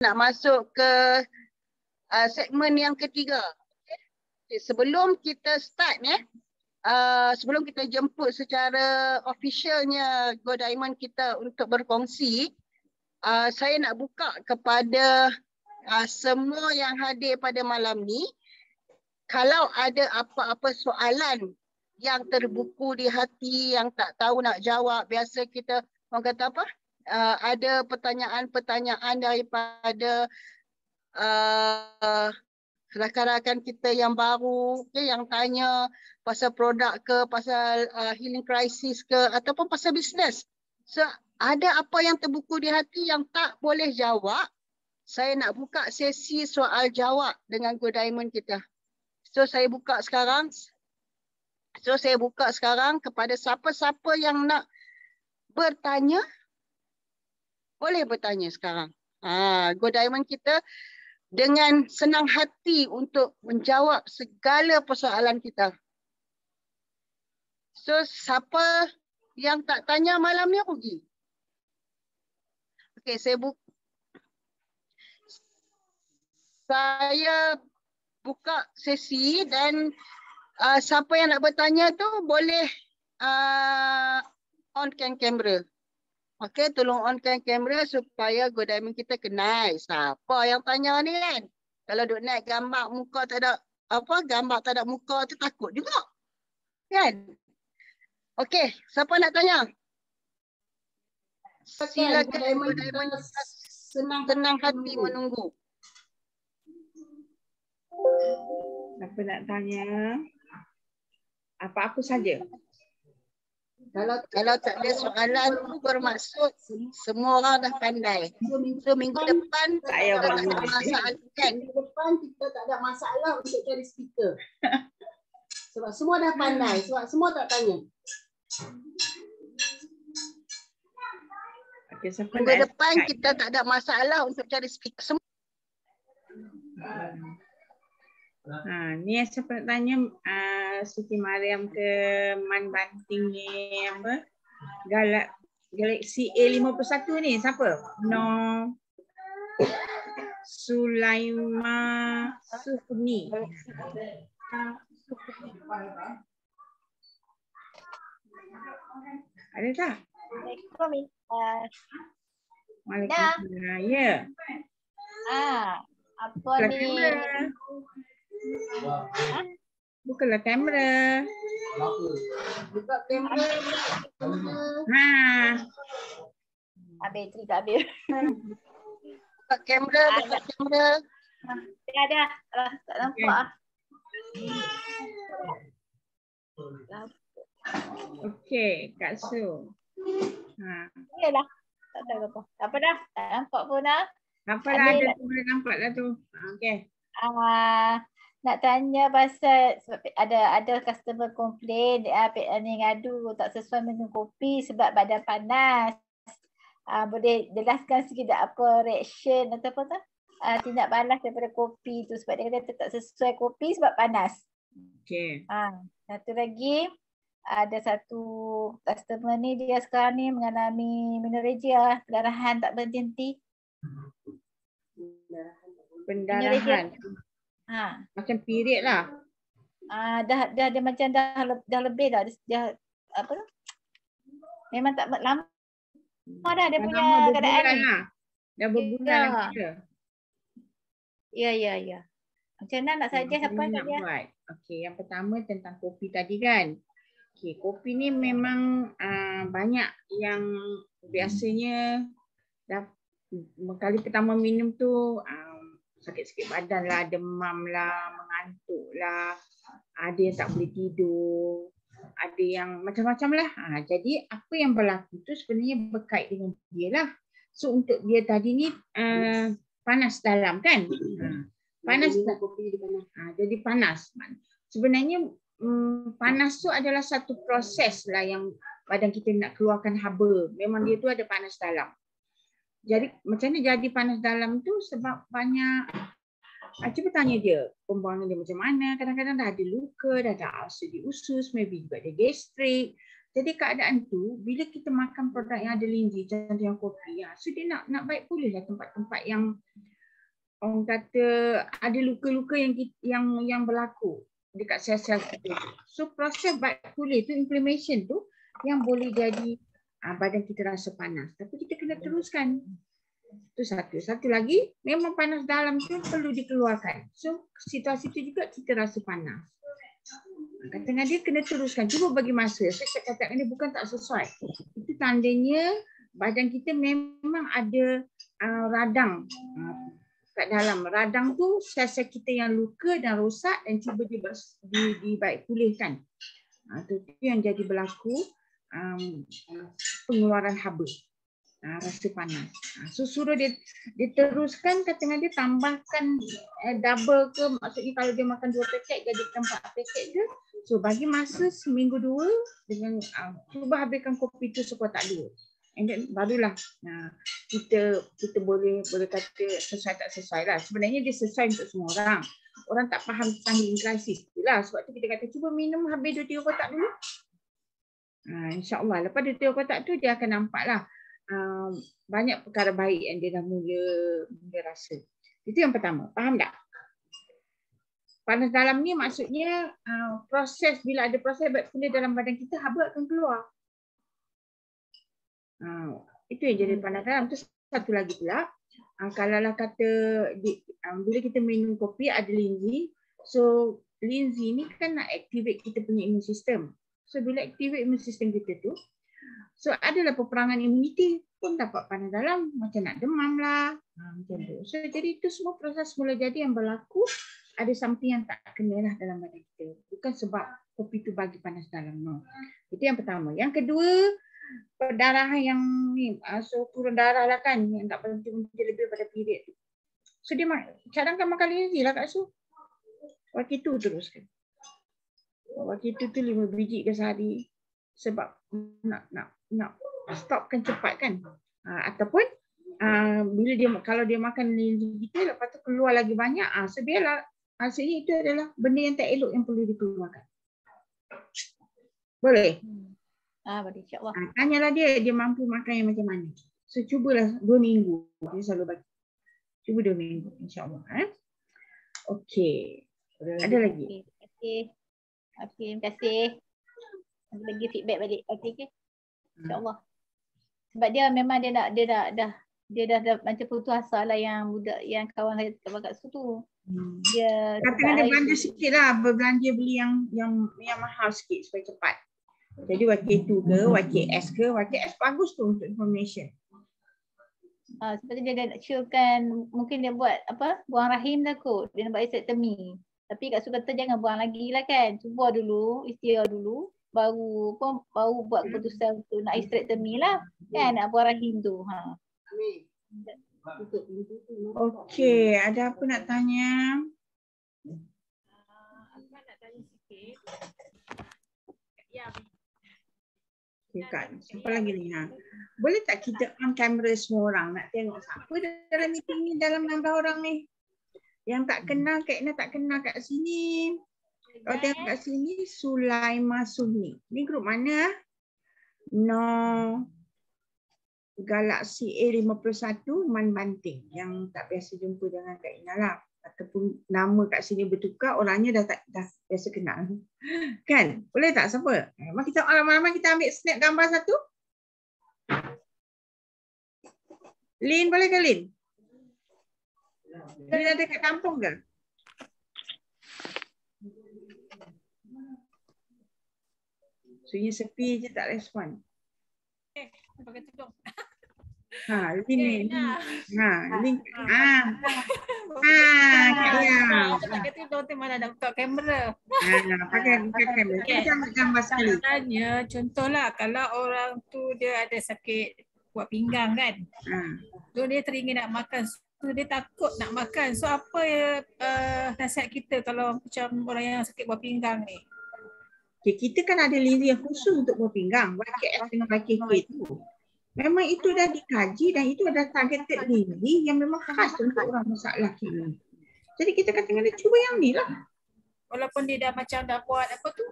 nak masuk ke segmen yang ketiga. Okay, sebelum kita start sebelum kita jemput secara officialnya Go Diamond kita untuk berkongsi, saya nak buka kepada semua yang hadir pada malam ni. Kalau ada apa-apa soalan yang terbuku di hati, yang tak tahu nak jawab, biasa kita orang kata apa? Ada pertanyaan-pertanyaan daripada rakan-rakan kita yang baru, yang tanya pasal produk ke, pasal healing crisis ke, ataupun pasal bisnes. So, ada apa yang terbuku di hati yang tak boleh jawab, saya nak buka sesi soal jawab dengan Go Diamond kita. So, saya buka sekarang. Kepada siapa-siapa yang nak bertanya, boleh bertanya sekarang. Go Diamond kita dengan senang hati untuk menjawab segala persoalan kita. So, siapa yang tak tanya malam ni rugi. Okey, saya buka sesi dan siapa yang nak bertanya tu boleh on-cam kamera. Okey, tolong on-cam kamera supaya Go Diamond kita kenal siapa yang tanya ni kan. Kalau duk naik gambar muka tak ada gambar tak ada muka tu takut juga. Kan? Okey, siapa nak tanya? Silakan Go Diamond senang hati menunggu. Siapa nak tanya? Apa-apa saja. Kalau tak ada soalan tu bermaksud semua orang dah pandai. So minggu depan Saya kita tak ada masalah kan? Minggu depan kita tak ada masalah untuk cari speaker. Sebab semua dah pandai, sebab semua tak tanya. Okay, Minggu depan kita tak ada masalah untuk cari speaker. Semua. Ni siapa nak tanya, Siti Mariam ke Man Banting ni apa? Galaxy A51 ni siapa? No Sulaima Sufni. Ada tak? Waalaikumsalam. Ya. Apa ni? Bukalah kamera. Buka kamera. Bateri tak habis. Buka kamera, buka kamera. Ada. Tak nampak. Okey, Kak Su. Yalah. Tak tahu apa. Tak apa dah. Tak nampak pun dah. Nampaklah ada tu, boleh nampak lah tu. Okey. Nak tanya pasal sebab ada customer komplain ni ngadu tak sesuai minum kopi sebab badan panas. Boleh jelaskan sikit tak apa reaction atau apa tu? Tindak balas daripada kopi tu sebab dia kata tak sesuai kopi sebab panas. Okey. Satu lagi ada satu customer ni dia sekarang ni mengalami menorrhagia, pendarahan tak berhenti. Pendarahan. Macam period lah. Dah macam dah lebih dah. Dia apa tu? Memang tak lama dah dia punya keadaan ni. Dah berbulan lah kita. Ya. Macam mana nak suggest apa saja? Okey, yang pertama tentang kopi tadi kan. Okey, kopi ni memang banyak yang biasanya dah kali pertama minum tu sakit sikit badan lah, demam lah, mengantuk lah, ada yang tak boleh tidur, ada yang macam-macam lah. Jadi apa yang berlaku tu sebenarnya berkait dengan dia lah. So untuk dia tadi ni panas dalam kan? Panas jadi panas. Sebenarnya panas tu adalah satu proses lah yang badan kita nak keluarkan haba. Memang dia tu ada panas dalam. Jadi macam mana jadi panas dalam tu sebab banyak, cuba tanya dia pembuangan dia macam mana, kadang-kadang dah ada luka, dah ada ulcer di usus, maybe juga ada gastrik. Jadi keadaan tu bila kita makan produk yang ada linji contoh yang kopi, so dia nak baik pulih lah tempat-tempat yang orang kata ada luka-luka yang berlaku dekat sel-sel kita. So proses baik pulih tu, inflammation tu yang boleh jadi badan kita rasa panas. Tapi kita kena teruskan. Itu satu. Satu lagi, memang panas dalam tu perlu dikeluarkan. So situasi tu juga kita rasa panas. Kata dengan dia kena teruskan. Cuba bagi masa. Saya katakan dia bukan tak sesuai. Itu tandanya badan kita memang ada radang kat dalam. Radang tu sel-sel kita yang luka dan rosak dan cuba dibaik pulihkan. Itu yang jadi berlaku pengeluaran haba. Rasa panas. So suruh dia teruskan, kata dengan dia tambahkan double ke, maksudnya kalau dia makan 2 paket jadikan 4 paket je. So bagi masa seminggu 2 dengan cuba habiskan kopi tu sekuatak 2. And then barulah kita boleh kata sesuai tak sesuai lah. Sebenarnya dia sesuai untuk semua orang. Orang tak faham tentang healing crisis. Itulah sebab tu kita kata cuba minum habis 2-3 kotak dulu. InsyaAllah lepas 2-3 kotak tu dia akan nampak lah banyak perkara baik yang dia dah mula rasa. Itu yang pertama. Faham tak? Panas dalam ni maksudnya proses, bila ada proses baik pulih dalam badan kita, haba akan keluar. Itu yang jadi panas dalam. Tu satu lagi pula, kalaulah kata bila kita minum kopi ada linzi, so linzi ni kan nak activate kita punya immune system. So bila activate immune system kita tu, so adalah peperangan imuniti pun dapat panas dalam, macam nak demam lah, macam tu. So jadi itu semua proses mula jadi yang berlaku, ada something yang tak kena lah dalam badan kita. Bukan sebab kopi tu bagi panas dalam. No. Itu yang pertama. Yang kedua, perdarahan yang ni, so turun darah lah kan, yang tak berhenti lebih pada period tu. So dia cadangkan makan linzi lah Kak Su. Waktu itu teruskan. Waktu itu tu 5 biji ke sehari. Sebab nak stopkan cepat kan. Ataupun kalau dia makan linzi kita, lepas tu keluar lagi banyak, so biarlah. Hasilnya itu adalah benda yang tak elok yang perlu dikeluarkan. Boleh? Boleh, insyaAllah. Tanyalah dia mampu makan yang macam mana. So cubalah 2 minggu. Dia selalu bagi. Cuba 2 minggu, insyaAllah. Okey. Ada lagi? Okey, terima kasih. Nanti bagi feedback balik. Okey. InsyaAllah. Sebab dia memang dia dah macam putus asa lah yang budak yang kawan saya kat situ tu. Dia katakan dia belanja sikit lah, berbelanja beli yang mahal sikit supaya cepat. Jadi YK2 ke, YKS ke, YKS bagus tu untuk information. Seperti dia nak showkan, mungkin dia buat buang rahim dah kot, dia nak buat hysterectomy. Tapi Kak Su kata jangan buang lagi lah kan, cuba dulu, ikhtiar dulu, baru buat keputusan untuk nak hysterectomy lah kan, nak buang rahim tu. Okey, ada apa nak tanya? Apa nak tanya sikit? Ya. Okay, Kak, siapa lagi ni? Boleh tak kita on kamera semua orang nak tengok siapa dalam meeting ni, dalam 16 orang ni? Yang tak kenal, Kak Ina tak kenal kat sini. Kalau tengok kat sini, Sulaima Suhni. Ni grup mana? No. Galaxy A51 Man Banting yang tak biasa jumpa dengan Kak Ina lah, ataupun nama kat sini bertukar, orangnya dah biasa kenal kan. Boleh tak siapa? Mari kita lama-lama kita ambil snap gambar satu. Lin boleh ke Lin? Lin ada kat kampung ke? Sunyi sepi je tak respon. Pakai tudung. Lin. Lin. Pakai tudung tu mana nak buka kamera. Pakai kamera. Kita ambil gambar sekali. Tanya, contohlah kalau orang tu dia ada sakit buat pinggang kan. So dia teringin nak makan. So dia takut nak makan. So apa nasihat kita kalau macam orang yang sakit buat pinggang ni? Okay, kita kan ada linzi yang khusus untuk buah pinggang, YKS dengan YKK tu. Memang itu dah dikaji dan itu adalah targeted linzi yang memang khas untuk orang masalah kini. Jadi kita kata dengan dia, cuba yang ni lah. Walaupun dia dah macam dah buat apa tu?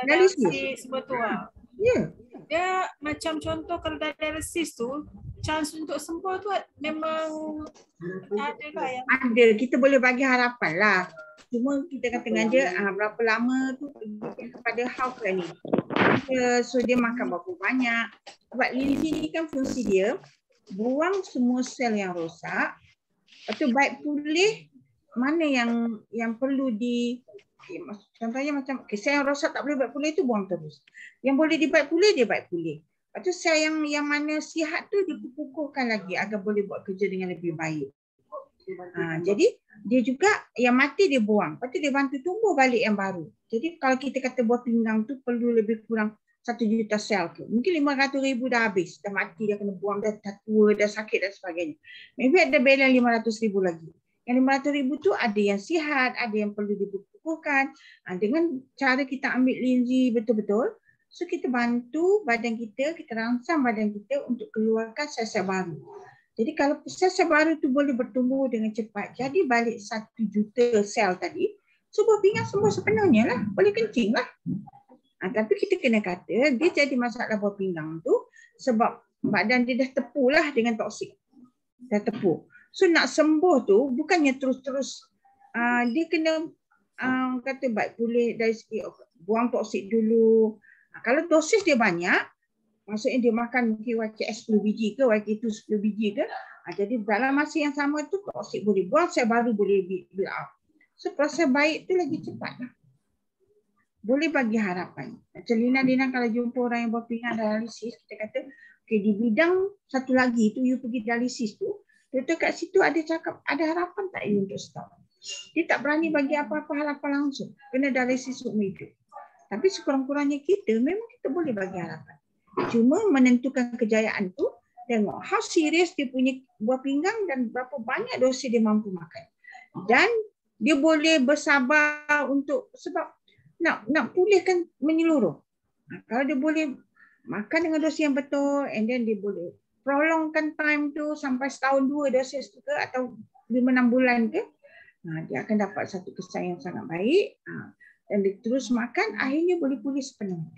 Dialisis semua tu lah. Ya. Dia macam contoh kalau dialisis tu, chance untuk sembuh tu memang ada lah yang ada, kita boleh bagi harapan lah. Cuma kita katakan je berapa lama tu kepada health ni. So dia makan berapa banyak. Sebab Lindsay ni kan fungsi dia buang semua sel yang rosak. Lepas tu baik pulih mana yang perlu contohnya macam sel yang rosak tak boleh baik pulih tu buang terus. Yang boleh dibaik pulih dia baik pulih. Lepas tu sel yang mana sihat tu dipukuhkan lagi agar boleh buat kerja dengan lebih baik. Jadi dia juga yang mati dia buang. Lepas tu dia bantu tumbuh balik yang baru. Jadi kalau kita kata buah pinggang tu perlu lebih kurang 1 juta sel tu. Mungkin 500,000 dah habis. Dah mati, dah kena buang, dah tua, dah sakit dan sebagainya. Maybe ada balance 500,000 lagi. Yang 500,000 tu ada yang sihat, ada yang perlu dipukuhkan. Dengan cara kita ambil Lindsay betul-betul, so kita bantu badan kita rangsang badan kita untuk keluarkan sel-sel baru. Jadi kalau sel-sel baru tu boleh bertumbuh dengan cepat, jadi balik 1 juta sel tadi, so buah pinggang sembuh sepenuhnya lah, boleh kencing lah. Tapi kita kena kata dia jadi masalah buah pinggang tu sebab badan dia dah tepu lah dengan toksik. Dah tepu. So nak sembuh tu bukannya terus-terus dia kena kata baik pulih dari segi buang toksik dulu. Kalau dosis dia banyak, maksudnya dia makan mungkin YKS 10 biji ke, YK2 10 biji ke. Jadi dalam masa yang sama tu toksik boleh buang, sel baru boleh build up. So proses baik tu lagi cepat lah. Boleh bagi harapan. Macam Lina kalau jumpa orang yang berpinggang dialisis, kita kata, okay, di bidang satu lagi tu, you pergi dialisis tu, doktor kat situ ada cakap, ada harapan tak you untuk stop? Dia tak berani bagi apa-apa harapan langsung. Kena dialisis untuk hidup. Tapi sekurang-kurangnya kita, memang kita boleh bagi harapan. Cuma menentukan kejayaan tu, tengok how serius dia punya buah pinggang dan berapa banyak dosis dia mampu makan. Dan dia boleh bersabar untuk, sebab nak pulihkan menyeluruh. Kalau dia boleh makan dengan dosis yang betul, and then dia boleh prolongkan time tu sampai setahun 2 dosis tu ke, atau 5-6 bulan ke, dia akan dapat satu kesan yang sangat baik. Dan dia terus makan, akhirnya boleh pulih sepenuhnya.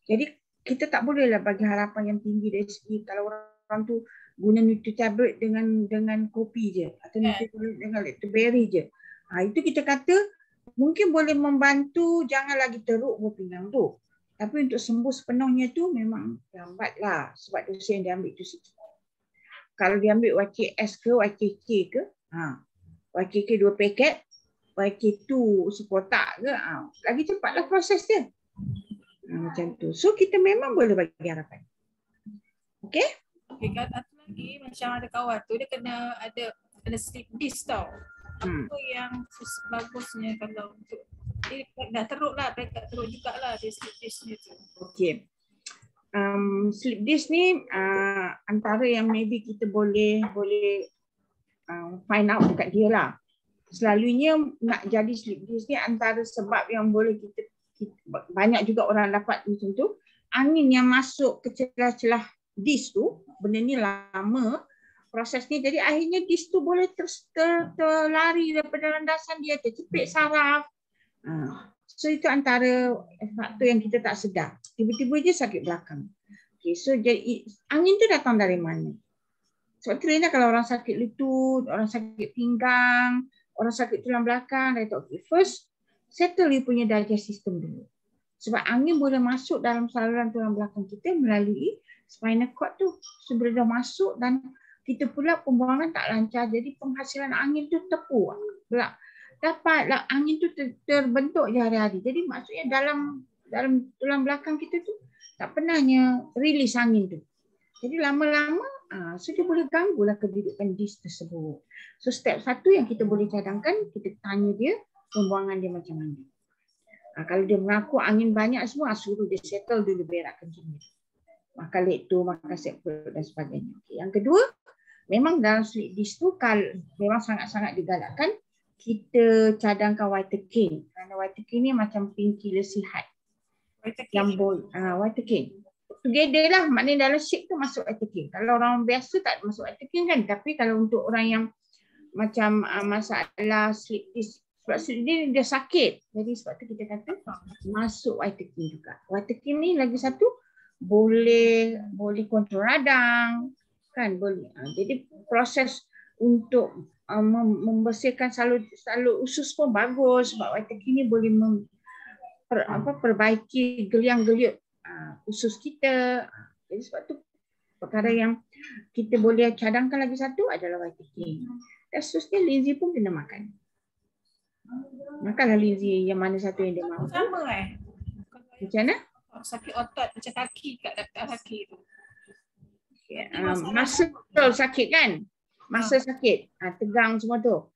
Jadi kita tak bolehlah bagi harapan yang tinggi dari segi kalau orang tu guna Nutri-Tablet dengan kopi je, atau Nutri-Tablet dengan Lactoberry je. Itu kita kata mungkin boleh membantu, jangan lagi teruk buah pinggang tu. Tapi untuk sembuh sepenuhnya tu memang lambatlah sebab dosis yang dia ambil tu sikit. Kalau dia ambil YKS ke, YKK ke, YKK 2 paket, YK2 sekotak ke, lagi cepatlah proses dia. Macam tu. So kita memang boleh bagi harapan. Okey? Okay, kan satu lagi macam ada kawan tu dia kena ada sleep disc tau. Apa yang bagusnya kalau untuk dia dah teruk lah, mereka teruk jugalah dia sleep disc ni tu. Okey. Sleep disc ni antara yang maybe kita boleh find out dekat dia lah. Selalunya nak jadi sleep disc ni antara sebab yang boleh kita banyak juga orang dapat macam tu, angin yang masuk ke celah-celah disc tu, benda ni lama proses ni, jadi akhirnya disc tu boleh terlari daripada landasan dia, tercepit saraf. So itu antara faktor yang kita tak sedar. Tiba-tiba je sakit belakang. Okay, so jadi angin tu datang dari mana? Sebab tu Lina kalau orang sakit lutut, orang sakit pinggang, orang sakit tulang belakang, dia tak okay. First, settle dia punya digest system dulu. Sebab angin boleh masuk dalam saluran tulang belakang kita melalui spinal cord tu. So bila dah masuk dan kita pula pembuangan tak lancar, jadi penghasilan angin tu tepu. Dapatlah angin tu terbentuk je hari-hari. Jadi maksudnya dalam tulang belakang kita tu tak pernahnya release angin tu. Jadi lama-lama so dia boleh ganggulah kedudukan disc tersebut. So step 1 yang kita boleh cadangkan, kita tanya dia pembuangan dia macam mana. Kalau dia mengaku angin banyak semua, suruh dia settle dulu berak kencing dia. Makan lekto, makan sepet dan sebagainya. Okay. Yang kedua, memang dalam sleep disc tu memang sangat-sangat digalakkan kita cadangkan Vitakin. Kerana Vitakin ni macam painkiller sihat. Yang Vitakin. Together lah, maknanya dalam shake tu masuk Vitakin. Kalau orang biasa tak masuk Vitakin kan, tapi kalau untuk orang yang macam masalah sleep disc, sebab dia sakit. Jadi sebab tu kita kata masuk Vitakin juga. Vitakin ni lagi satu boleh kontrol radang, kan boleh. Jadi proses untuk membersihkan salur usus pun bagus sebab YTK ni boleh perbaiki geliang-geliut usus kita. Jadi sebab tu perkara yang kita boleh cadangkan lagi satu adalah YTK. Dan seterusnya Lindsay pun kena makan. Makanlah Lindsay yang mana satu yang dia mahu. Sama Macam mana? Sakit otot macam kaki kat kaki tu. Muscle sakit kan? Muscle sakit. Tegang semua tu.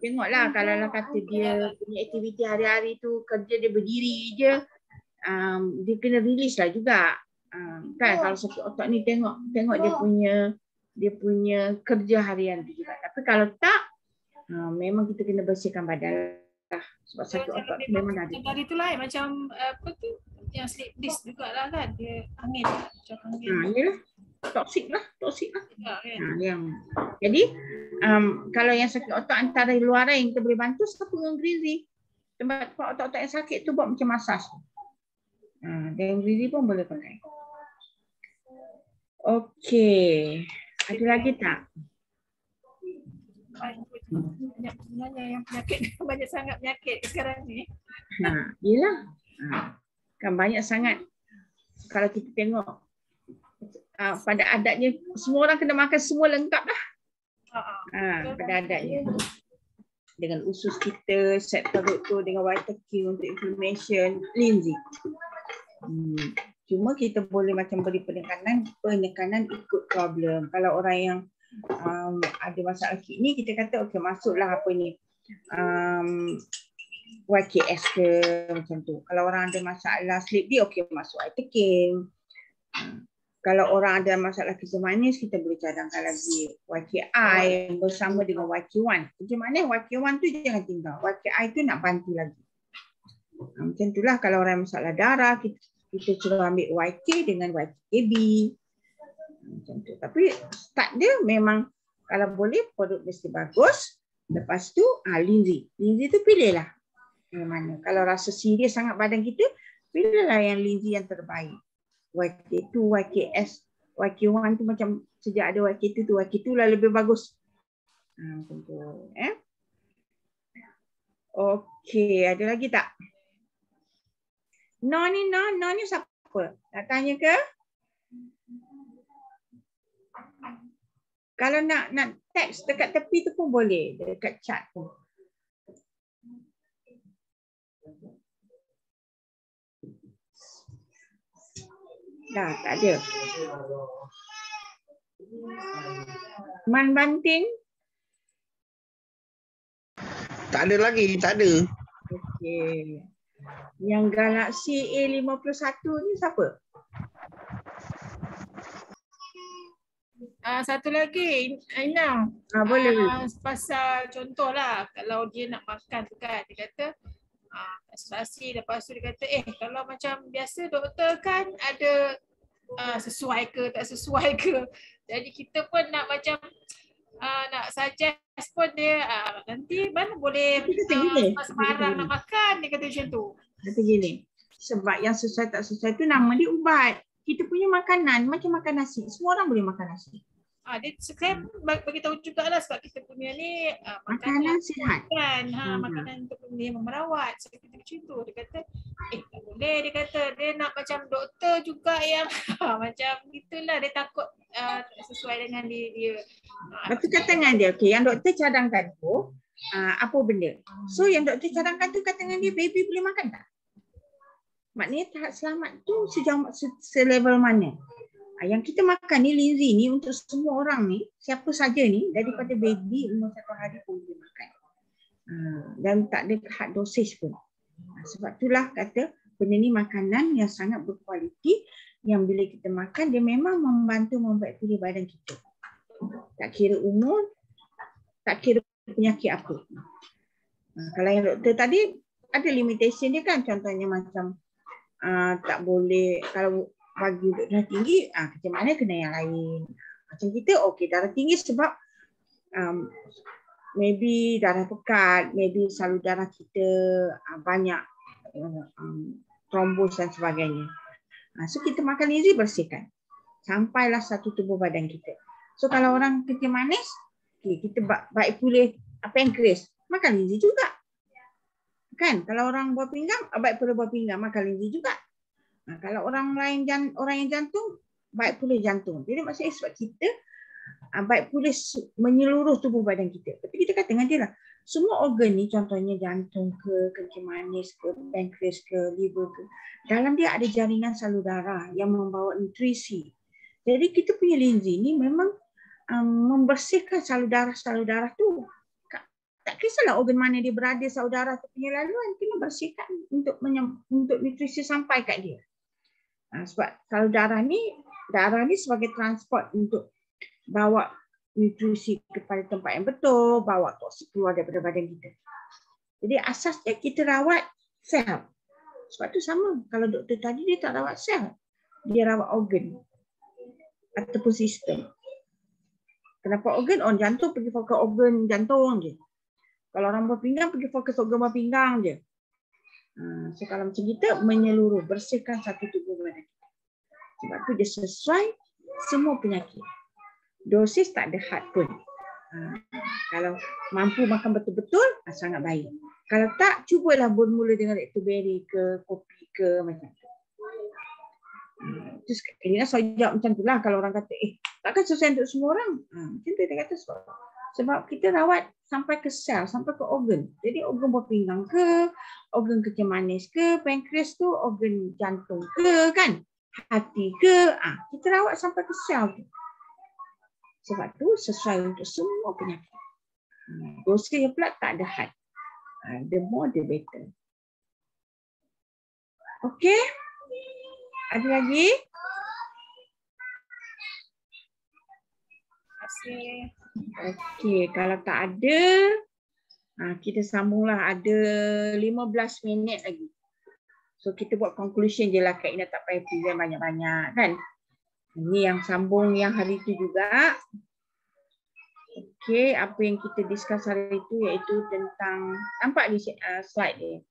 Tengoklah kalau lah kata dia punya aktiviti hari-hari tu kerja dia berdiri je, dia kena release lah juga. Kan kalau sakit otak ni tengok dia punya kerja harian tu juga. Tapi kalau tak, memang kita kena bersihkan badan lah. Sebab sakit otak tu memang ada. Tadi tu lah macam apa tu yang slip disc jugalah kan, dia angin macam angin. Yalah. Toksik lah. Ya, kan? Jadi kalau yang sakit otak antara luaran yang kita boleh bantu siapa dengan Grizi. Tempat otak-otak yang sakit tu buat macam masaj. Dan Grizi pun boleh pakai. Okey. Ada lagi tak? Banyak yang penyakit, banyak sangat penyakit sekarang ni. Yelah. Kan banyak sangat. Kalau kita tengok pada adatnya semua orang kena makan semua lengkap dah. Pada adatnya. Dengan usus kita, set perut tu dengan YTK untuk inflammation, Lindsay. Cuma kita boleh macam beri penekanan ikut problem. Kalau orang yang ada masalah kidney, kita kata okey masuklah apa ni YKS ke macam tu. Kalau orang ada masalah sleep dia okey masuk YTK. Kalau orang ada masalah kencing manis, kita boleh cadangkan lagi YKI bersama dengan YK1. Kencing manis YK1 tu jangan tinggal. YKI tu nak bantu lagi. Macam itulah kalau orang masalah darah, kita cuba ambil YK dengan YKB. Macam tu. Tapi start dia memang kalau boleh produk mesti bagus. Lepas tu Lindsay. Lindsay tu pilihlah yang mana. Kalau rasa serius sangat badan kita, pilihlah yang Lindsay yang terbaik. YK2, YKS, YK1 tu macam sejak ada YK2 tu, YK2 lah lebih bagus. Macam tu. Okey, ada lagi tak? No ni siapa? Nak tanya ke? Kalau nak teks dekat tepi tu pun boleh, dekat chat pun. Dah, tak ada. Man Banting? Tak ada lagi, tak ada. Okey. Yang Galaxy A51 ni siapa? Satu lagi, Aina. Boleh. Pasal contohlah, kalau dia nak makan tu kan, dia kata konsultasi, lepas tu dia kata kalau macam biasa doktor kan ada sesuai ke tak sesuai ke. Jadi kita pun nak macam nak suggest pun dia nanti mana boleh sembarang nak makan, dia kata macam tu. Kata gini, sebab yang sesuai tak sesuai tu nama dia ubat. Kita punya makanan macam makan nasi. Semua orang boleh makan nasi. Saya bagi tahu jugalah sebab kita punya ni makanan sihat kan, makanan untuk dia merawat. Saya kata macam tu. Dia kata tak boleh, dia kata dia nak macam doktor juga yang macam gitulah, dia takut sesuai dengan dia. Lepas kata dengan dia, okey, yang doktor cadangkan tu apa benda. So yang doktor cadangkan tu kata dengan dia, baby boleh makan tak? Maknanya tahap selamat tu selevel mana? Yang kita makan ni Lindsay ni untuk semua orang ni, siapa saja ni daripada baby umur 1 hari pun boleh makan. Dan tak ada had dosage pun. Sebab itulah kata benda ni makanan yang sangat berkualiti yang bila kita makan dia memang membantu membakteri badan kita. Tak kira umur, tak kira penyakit apa. Kalau yang doktor tadi ada limitation dia kan, contohnya macam tak boleh kalau bagi darah tinggi, macam mana kena yang lain. Macam kita, okey darah tinggi sebab maybe darah pekat, maybe salur darah kita banyak trombos dan sebagainya. So kita makan linzi, bersihkan. Sampailah satu tubuh badan kita. So kalau orang kencing manis, kita baik pulih pankreas, makan linzi juga. Kan? Kalau orang buah pinggang, baik pulih buah pinggang, makan linzi juga. Kalau orang lain, orang yang jantung, baik pulih jantung. Jadi maksudnya sebab kita baik pulih menyeluruh tubuh badan kita. Tapi kita kata dengan dia lah, semua organ ni, contohnya jantung ke, kencing manis ke, pankreas ke, liver ke, dalam dia ada jaringan salur darah yang membawa nutrisi. Jadi kita punya linzi ni memang membersihkan salur darah tu. Tak kisahlah organ mana dia berada, salur darah tu punya laluan, kita bersihkan untuk nutrisi sampai kat dia. Sebab salur darah ni sebagai transport untuk bawa nutrisi kepada tempat yang betul, bawa toksik keluar daripada badan kita. Jadi asasnya kita rawat sel. Sebab tu sama, kalau doktor tadi dia tak rawat sel, dia rawat organ ataupun sistem. Kenapa organ? Orang jantung pergi fokus organ jantung je. Kalau orang buah pinggang pergi fokus organ buah pinggang je. So kalau macam kita menyeluruh, bersihkan satu tubuh badan kita. Sebab tu dia sesuai semua penyakit. Dosis tak ada had pun. Kalau mampu makan betul-betul, sangat baik. Kalau tak, cubalah bermula dengan lactoberry ke, kopi ke, macam tu. Terus kena saya jawab macam tu lah. Kalau orang kata, takkan susah untuk semua orang. Macam tu dia kata sebab kita rawat sampai ke sel, sampai ke organ. Jadi organ buah pinggang ke, organ kencing manis ke, pankreas tu, organ jantung ke, kan? Hati ke, kita rawat sampai ke sel tu. Sebab tu sesuai untuk semua penyakit. Dosis pula tak ada had. The more the better. Okey. Ada lagi? Terima kasih. Okey, kalau tak ada, kita sambunglah, ada 15 minit lagi. So kita buat conclusion je lah, Kak Ina tak payah present banyak-banyak kan. Ini yang sambung yang hari itu juga. Okey, apa yang kita discuss hari itu iaitu tentang, nampak di slide dia.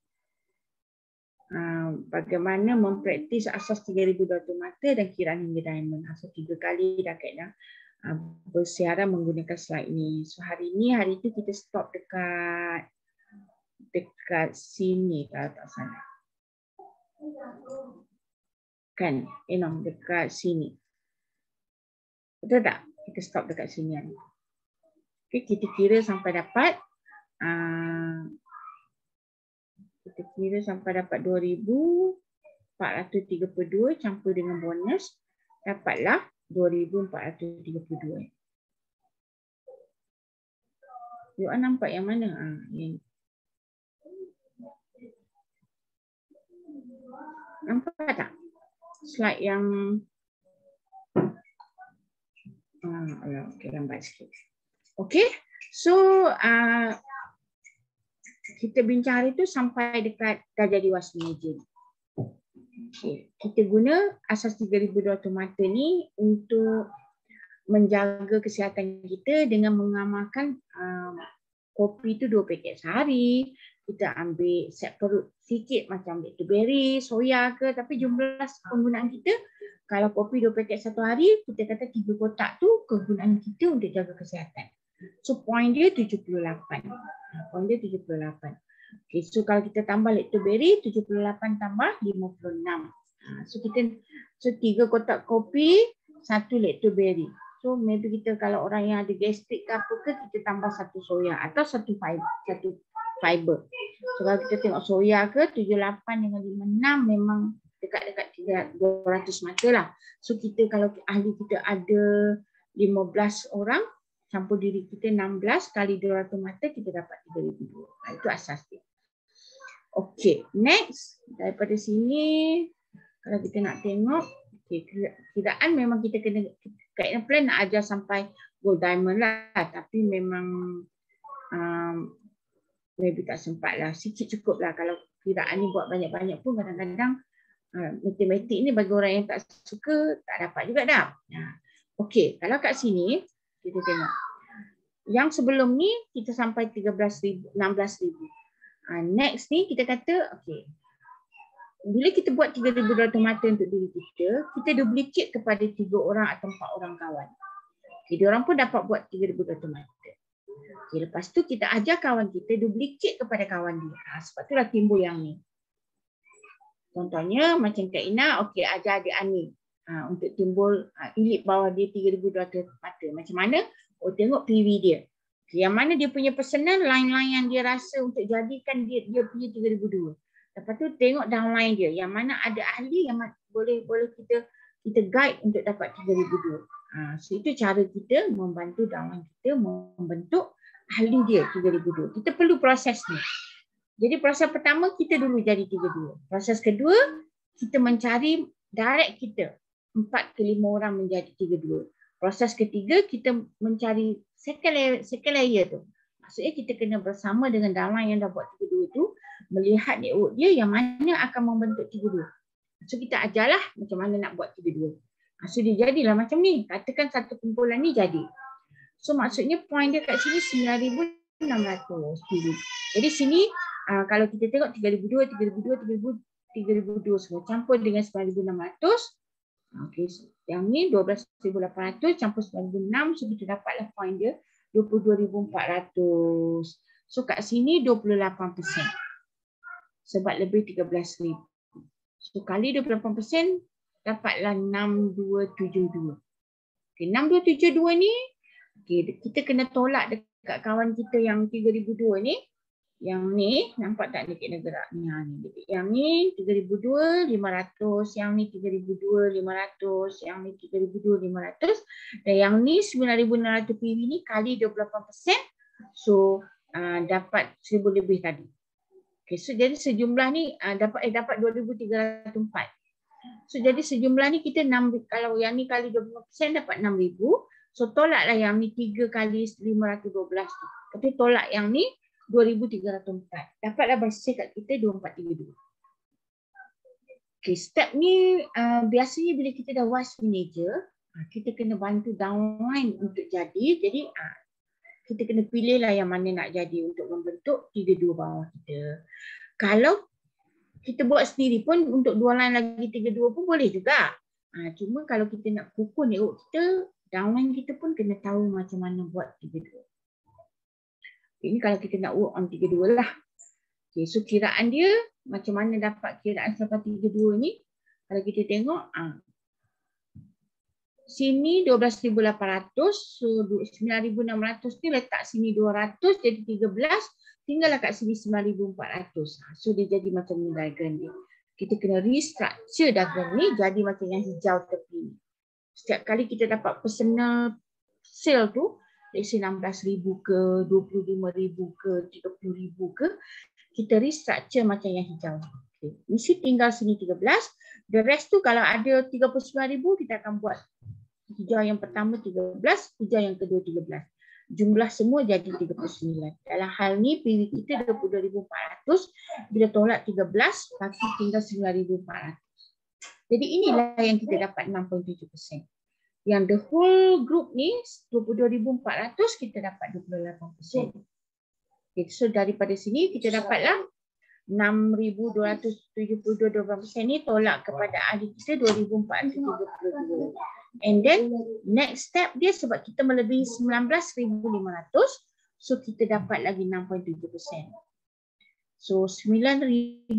Bagaimana mempraktis asas 3,200 mata dan kiraan hingga diamond. So 3 kali dah Kak Ina bersiaran menggunakan slide ni. So hari itu kita stop dekat sini kalau tak salah. Kan, dekat sini. Betul tak? Kita stop dekat sini. Okay, kita kira sampai dapat 2,432 campur dengan bonus, dapatlah 2,432. You nampak yang mana? Yang nampak tak? Slide yang okay, lambat sikit. Okay, so kita bincang hari tu sampai dekat dah jadi wasmi je. Okay. Kita guna asas 3,200 mata ni untuk menjaga kesihatan kita dengan mengamalkan kopi tu 2 paket sehari. Kita ambil set perut sikit macam lactoberry, soya ke, tapi jumlah penggunaan kita, kalau kopi 2 paket satu hari, kita kata 3 kotak tu kegunaan kita untuk jaga kesihatan. So point dia 78. Point dia 78. Okay, so kalau kita tambah lactoberry, 78 tambah 56. So 3 kotak kopi, 1 lactoberry. So maybe kita kalau orang yang ada gastrik ke apa ke, kita tambah 1 soya atau 1 fiber. So kalau kita tengok soya ke, 78 dengan 56 memang dekat-dekat 200 mata lah. So kita kalau ahli kita ada 15 orang, campur diri kita 16 kali 200 mata, kita dapat 3,200. Itu asas dia. Okey, next. Daripada sini, kalau kita nak tengok, kiraan memang kita kena, Kak plan nak ajar sampai gold diamond lah. Tapi memang maybe tak sempat lah. Sikit cukup lah. Kalau kiraan ni buat banyak-banyak pun kadang-kadang matematik ni bagi orang yang tak suka, tak dapat juga dah. Okey, kalau kat sini, kita tengok. Yang sebelum ni kita sampai 13,000, 16,000. Next ni kita kata okey. bila kita buat 3,200 mata untuk diri kita duplicate kepada 3 orang atau 4 orang kawan. Jadi orang pun dapat buat 3,200 mata. Okay, lepas tu kita ajar kawan kita duplicate kepada kawan dia. Sebab itulah timbul yang ni. Contohnya macam Kak Ina, okey ajar adik Ani untuk timbul elip bawah dia 3,200 mata. Macam mana? Oh tengok PV dia. Okay, yang mana dia punya personal line-line yang dia rasa untuk jadikan dia punya 3,200. Lepas tu tengok downline dia. Yang mana ada ahli yang boleh kita guide untuk dapat 3,200. So itu cara kita membantu downline kita membentuk ahli dia 3,200. Kita perlu proses ni. Jadi proses pertama kita dulu jadi 3,200. Proses kedua kita mencari direct kita 4 ke 5 orang menjadi 3,200. Proses ketiga kita mencari second layer tu. Maksudnya kita kena bersama dengan downline yang dah buat 3,200 tu, melihat network dia yang mana akan membentuk 3,200. So kita ajarlah macam mana nak buat 3,200. So dia jadilah macam ni. Katakan satu kumpulan ni jadi. So maksudnya point dia kat sini 9,600 PV. Jadi sini kalau kita tengok 3,200, 3,200 semua campur dengan 9,600. Okey, yang ni 12,800 campur 9,600. So kita dapatlah point dia 22,400. So kat sini 28%. Sebab lebih 13,000. So kali 28% dapatlah 6,272. Okey, 6,272 ni okey, kita kena tolak dekat kawan kita yang 3,200 ni. Yang ni nampak tak dia kena gerak ni. Yang ni 3,200, 500, yang ni 3,200, 500, yang ni 3,200, 500 dan yang ni 9,600 PV ni kali 28%. So dapat 1,000 lebih tadi. Okay, so jadi sejumlah ni dapat 2,304. So jadi sejumlah ni kita 6, kalau yang ni kali 20% dapat 6,000. So tolaklah yang ni 3 kali 512 tu. Tapi tolak yang ni 2,304. Dapatlah bersih kat kita 2,432. Okay, step ni biasanya bila kita dah WAS manager, kita kena bantu downline untuk jadi. Jadi kita kena pilihlah yang mana nak jadi untuk membentuk 3,200 bawah kita. Kalau kita buat sendiri pun untuk 2 line lagi 3,200 pun boleh juga. Cuma kalau kita nak kukur network kita, downline kita pun kena tahu macam mana buat 3,200. Ini kalau kita nak work on 3,200 lah. Okay, so kiraan dia macam mana dapat kiraan sampai 3,200 ni? Kalau kita tengok sini 12,800, so 9,600 ni letak sini 200 jadi 13, tinggallah kat sini 9,400. So dia jadi macam ni diagram dia. Kita kena restructure diagram ni jadi macam yang hijau tepi ni. Setiap kali kita dapat personal sale tu, let's say 16,000 ke, 25,000 ke, 30,000 ke, kita restructure macam yang hijau. Okay. Mesti tinggal sini 13. The rest tu kalau ada 39,000 kita akan buat hijau yang pertama 13, hijau yang kedua 13. Jumlah semua jadi 39. Dalam hal ni PV kita 22,400, bila tolak 13, tapi tinggal 9,400. Jadi inilah yang kita dapat 6.7%. Yang the whole group ni 22,400 kita dapat 28%. Okay, so daripada sini kita dapatlah 6,272 12% ni tolak kepada ahli kita 2,432. And then next step dia sebab kita melebihi 19,500, so kita dapat lagi 6.7%. So 9,400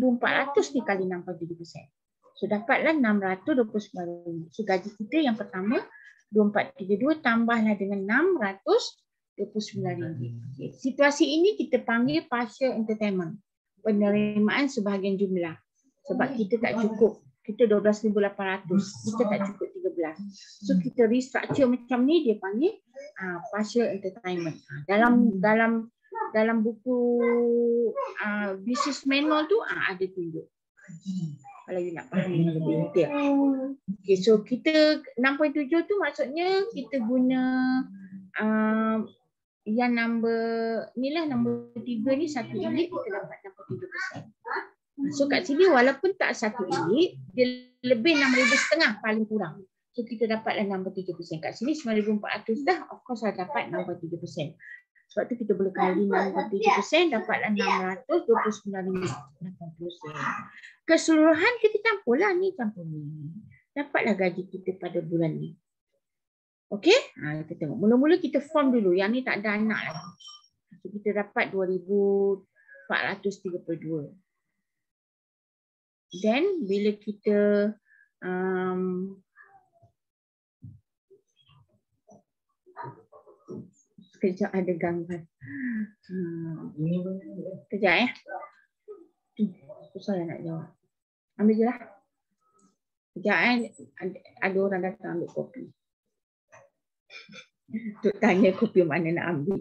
ni kali 6.7%. So dapatlah 629. So gaji kita yang pertama 2,432 tambahlah dengan 629 ringgit. Okay. Situasi ini kita panggil partial entertainment. Penerimaan sebahagian jumlah. Sebab kita tak cukup. Kita 12,800. Kita tak cukup 13. So kita restructure macam ni dia panggil partial entertainment. Dalam buku business manual tu ada tunjuk. Kalau you nak faham yang lebih detail. Okay, so kita 6.7 tu maksudnya kita guna yang number ni lah, number 3 ni satu unit kita dapat 6.7%. So kat sini walaupun tak satu unit, dia lebih 6,500 paling kurang. So kita dapatlah 6.7%. Kat sini 9,400 dah, of course dah dapat 6.7%. Sebab tu kita boleh kali 67% dapatlah RM629.80. Keseluruhan kita campur ni. Dapatlah gaji kita pada bulan ni. Okey? Kita tengok. Mula-mula kita form dulu. Yang ni tak ada anak lagi. So, kita dapat 2,432. Then bila kita sekejap ada gangguan. Sekejap ya. Susah nak jawab. Ambil je lah. Sekejap ada orang datang ambil kopi. Untuk tanya kopi mana nak ambil.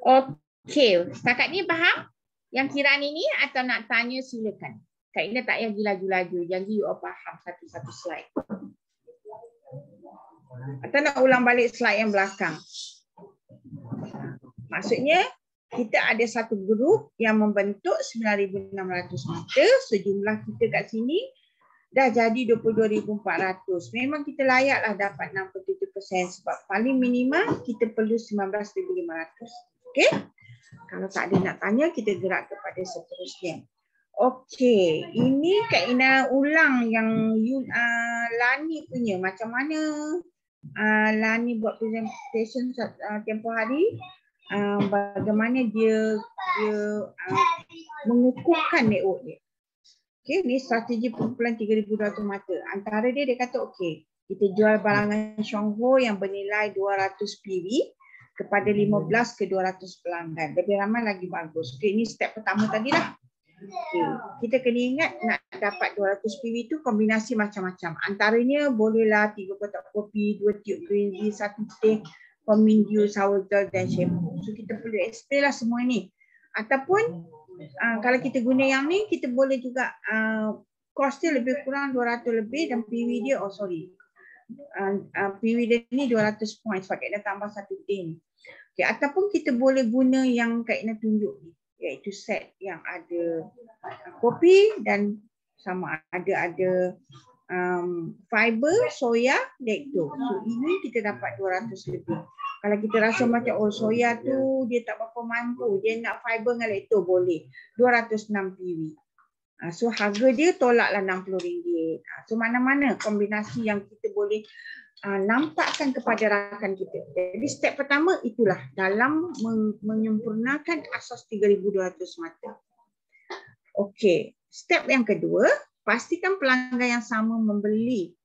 Okey, setakat ni faham? Yang kiraan ini atau nak tanya silakan. Kak Ina tak payah laju-laju. Janji you all faham satu-satu slide. Atau nak ulang balik slide yang belakang. Maksudnya kita ada satu grup yang membentuk 9,600 mata. Sejumlah kita kat sini dah jadi 22,400. Memang kita layaklah dapat 67% sebab paling minimum kita perlu 19,500. Okey? Kalau tak ada nak tanya, kita gerak kepada seterusnya. Okey, ini Kak Ina ulang yang Lani punya. Macam mana Lani buat presentation tempoh hari. Bagaimana dia mengukuhkan network dia. Okey, ni strategi pengumpulan 3,200 mata. Antara dia kata okey, kita jual barangan Shongho yang bernilai 200 PV kepada 15 ke 200 pelanggan. Lebih ramai lagi bagus. Okey, ini step pertama tadi lah. Okay. Kita kena ingat nak dapat 200 PV tu kombinasi macam-macam. Antaranya bolehlah 3 kotak kopi, 2 tiub green tea, 1 teh, peminju, sour gel dan shampoo. So kita perlu explain lah semua ni. Ataupun kalau kita guna yang ni, kita boleh juga cost dia lebih kurang 200 lebih dan PV dia, PV dia ni 200 points. Pakai dia tambah 1 tin. Okay. Ataupun kita boleh guna yang Kak Ina tunjuk ni. Iaitu set yang ada kopi dan sama ada fiber, soya, lekto. So ini kita dapat 200 lebih. Kalau kita rasa macam soya tu dia tak berapa mampu, dia nak fiber dengan lekto boleh. 206 PV. So harga dia tolaklah RM60. So mana-mana kombinasi yang kita boleh nampakkan kepada rakan kita. Jadi step pertama itulah dalam menyempurnakan asas 3,200 mata. Okey, step yang kedua, pastikan pelanggan yang sama membeli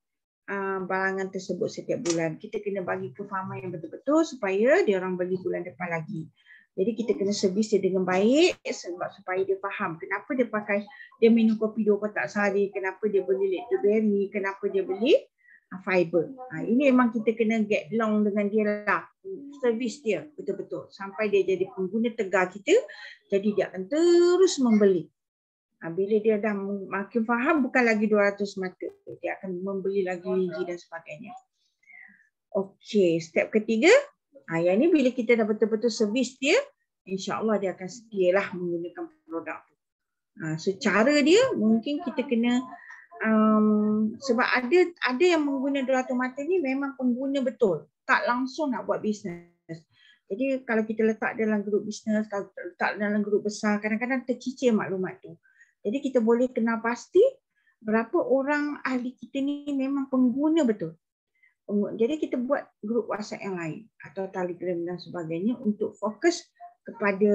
barangan tersebut setiap bulan. Kita kena bagi kefahaman yang betul-betul supaya dia orang beli bulan depan lagi. Jadi kita kena servis dia dengan baik sebab supaya dia faham kenapa dia minum kopi 2 kotak sehari, kenapa dia beli lactoberry, kenapa dia beli fiber. Ini memang kita kena get along dengan dia lah. Servis dia betul-betul. Sampai dia jadi pengguna tegar kita. Jadi dia akan terus membeli. Bila dia dah makin faham bukan lagi 200 mata. Dia akan membeli lagi dan sebagainya. Okey, step ketiga. Yang ni bila kita dah betul-betul servis dia, insya-Allah dia akan setialah menggunakan produk tu. So cara dia mungkin kita kena sebab ada yang mengguna 200 mata ni memang pengguna betul, tak langsung nak buat bisnes. Jadi kalau kita letak dalam grup bisnes, kalau letak dalam grup besar, kadang-kadang tercicir maklumat tu. Jadi kita boleh kenal pasti berapa orang ahli kita ni memang pengguna betul. Jadi kita buat grup WhatsApp yang lain atau Telegram dan sebagainya untuk fokus kepada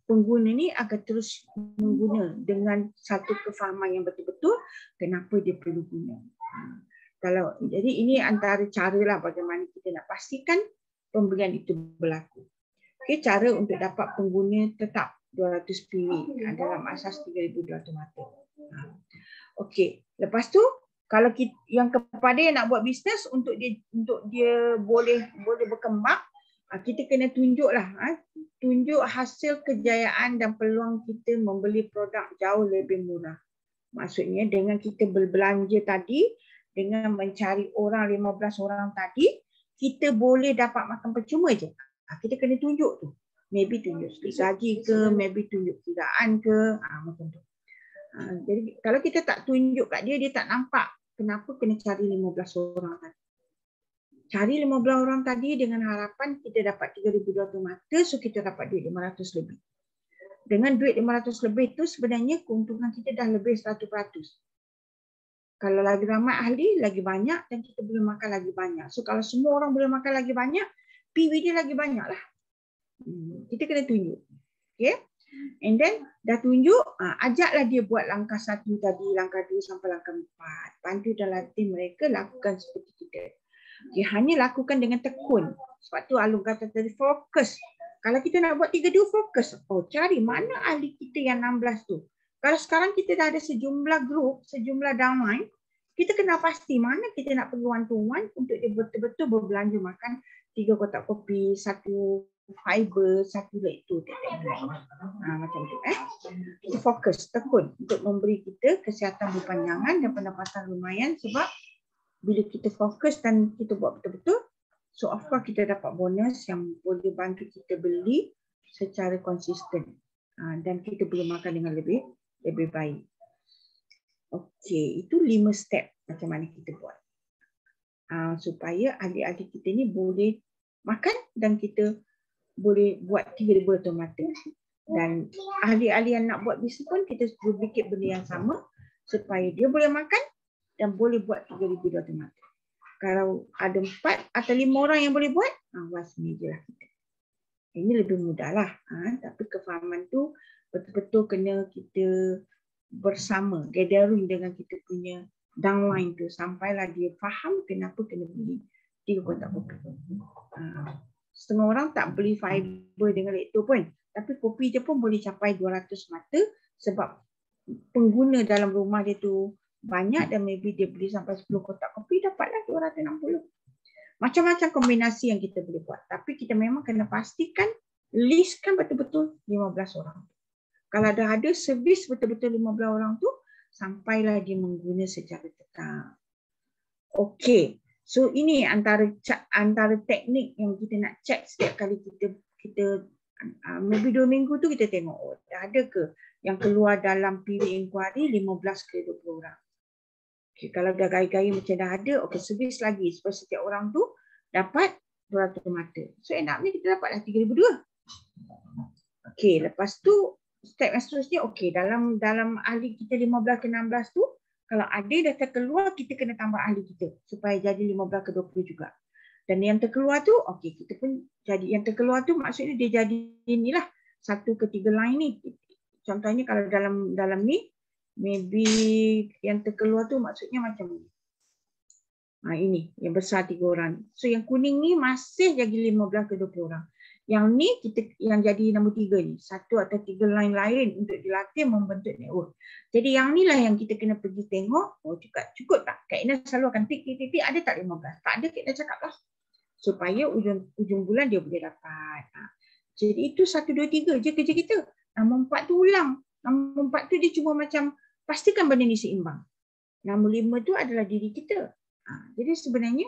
pengguna ni agar terus mengguna dengan satu kefahaman yang betul-betul kenapa dia perlu guna. Jadi ini antara caralah bagaimana kita nak pastikan pembelian itu berlaku. Okey, cara untuk dapat pengguna tetap 200 PV dalam asas 3,200 mata. Okey, lepas tu kalau kita, yang kepada yang nak buat bisnes untuk dia boleh berkembang, kita kena tunjuklah tunjuk hasil kejayaan dan peluang kita membeli produk jauh lebih murah. Maksudnya dengan kita berbelanja tadi, dengan mencari orang 15 orang tadi, kita boleh dapat makan percuma je. Kita kena tunjuk tu. Maybe tunjuk slip gaji ke, maybe tunjuk kiraan ke, macam tu. Jadi kalau kita tak tunjuk kat dia, dia tak nampak kenapa kena cari 15 orang tadi. Cari 15 orang tadi dengan harapan kita dapat 3,200 mata, so kita dapat duit 500 lebih. Dengan duit 500 lebih tu sebenarnya keuntungan kita dah lebih 100%. Kalau lagi ramai ahli, lagi banyak dan kita boleh makan lagi banyak. So kalau semua orang boleh makan lagi banyak, PV dia lagi banyak lah. Kita kena tunjuk. Okay? And then dah tunjuk, ajaklah dia buat langkah 1 tadi, langkah 2 sampai langkah 4. Bantu dalam tim mereka lakukan seperti kita. Okay, hanya lakukan dengan tekun. Sebab tu Alung kata tadi fokus. Kalau kita nak buat 3-2 fokus. Oh, cari mana ahli kita yang 16 tu. Kalau sekarang kita dah ada sejumlah grup, sejumlah downline, kita kena pasti mana kita nak pergi one to one untuk dia betul-betul berbelanja makan 3 kotak kopi, 1 fiber, 1 leg tu. Macam tu. Kita fokus, tekun untuk memberi kita kesihatan berpanjangan dan pendapatan lumayan sebab bila kita fokus dan kita buat betul-betul, so of course kita dapat bonus yang boleh bantu kita beli secara konsisten dan kita boleh makan dengan lebih baik. Okey, itu 5 step macam mana kita buat supaya ahli-ahli kita ni boleh makan dan kita boleh buat 3,200 mata. Dan ahli-ahli yang nak buat bisnes pun kita duplicate benda yang sama supaya dia boleh makan dan boleh buat 3,200 mata. Kalau ada 4 atau 5 orang yang boleh buat, wasmi je lah kita. Ini lebih mudah lah. Tapi kefahaman tu betul-betul kena kita bersama, gathering dengan kita punya downline tu sampailah dia faham kenapa kena beli 3 kotak kopi. Setengah orang tak beli fiber dengan lektor pun. Tapi kopi je pun boleh capai 200 mata sebab pengguna dalam rumah dia tu banyak dan maybe dia beli sampai 10 kotak kopi dapatlah 260. Macam-macam kombinasi yang kita boleh buat. Tapi kita memang kena pastikan listkan betul-betul 15 orang. Kalau dah ada servis betul-betul 15 orang tu, sampailah dia mengguna secara tetap. Okey. So ini antara teknik yang kita nak check setiap kali kita maybe 2 minggu tu kita tengok dah ada ke yang keluar dalam PV inquiry 15 ke 20 orang. Okay, kalau dah gaya-gaya macam dah ada, okey servis lagi supaya setiap orang tu dapat 200 mata. So end up ni kita dapatlah 3,200. Okey, lepas tu step yang seterusnya, okey dalam ahli kita 15 ke 16 tu, kalau ada dah terkeluar kita kena tambah ahli kita supaya jadi 15 ke 20 juga. Dan yang terkeluar tu, okey kita pun jadi yang terkeluar tu maksudnya dia jadi inilah 1 ke 3 line ni. Contohnya kalau dalam ni maybe yang terkeluar tu maksudnya macam ni. Ini yang besar 3 orang. So yang kuning ni masih jadi 15 ke 20 orang. Yang ni kita yang jadi nombor 3 ni. 1 atau 3 line lain untuk dilatih membentuk network. Jadi yang ni lah yang kita kena pergi tengok. Oh cukup tak? Kak Ina selalu akan tik ada tak 15? Tak ada, Kak Ina cakap lah. Supaya ujung bulan dia boleh dapat. Jadi itu 1, 2, 3 je kerja kita. Nombor 4 tu ulang. Nombor 4 tu dia cuma macam pastikan benda ni seimbang. Nombor 5 tu adalah diri kita. Jadi sebenarnya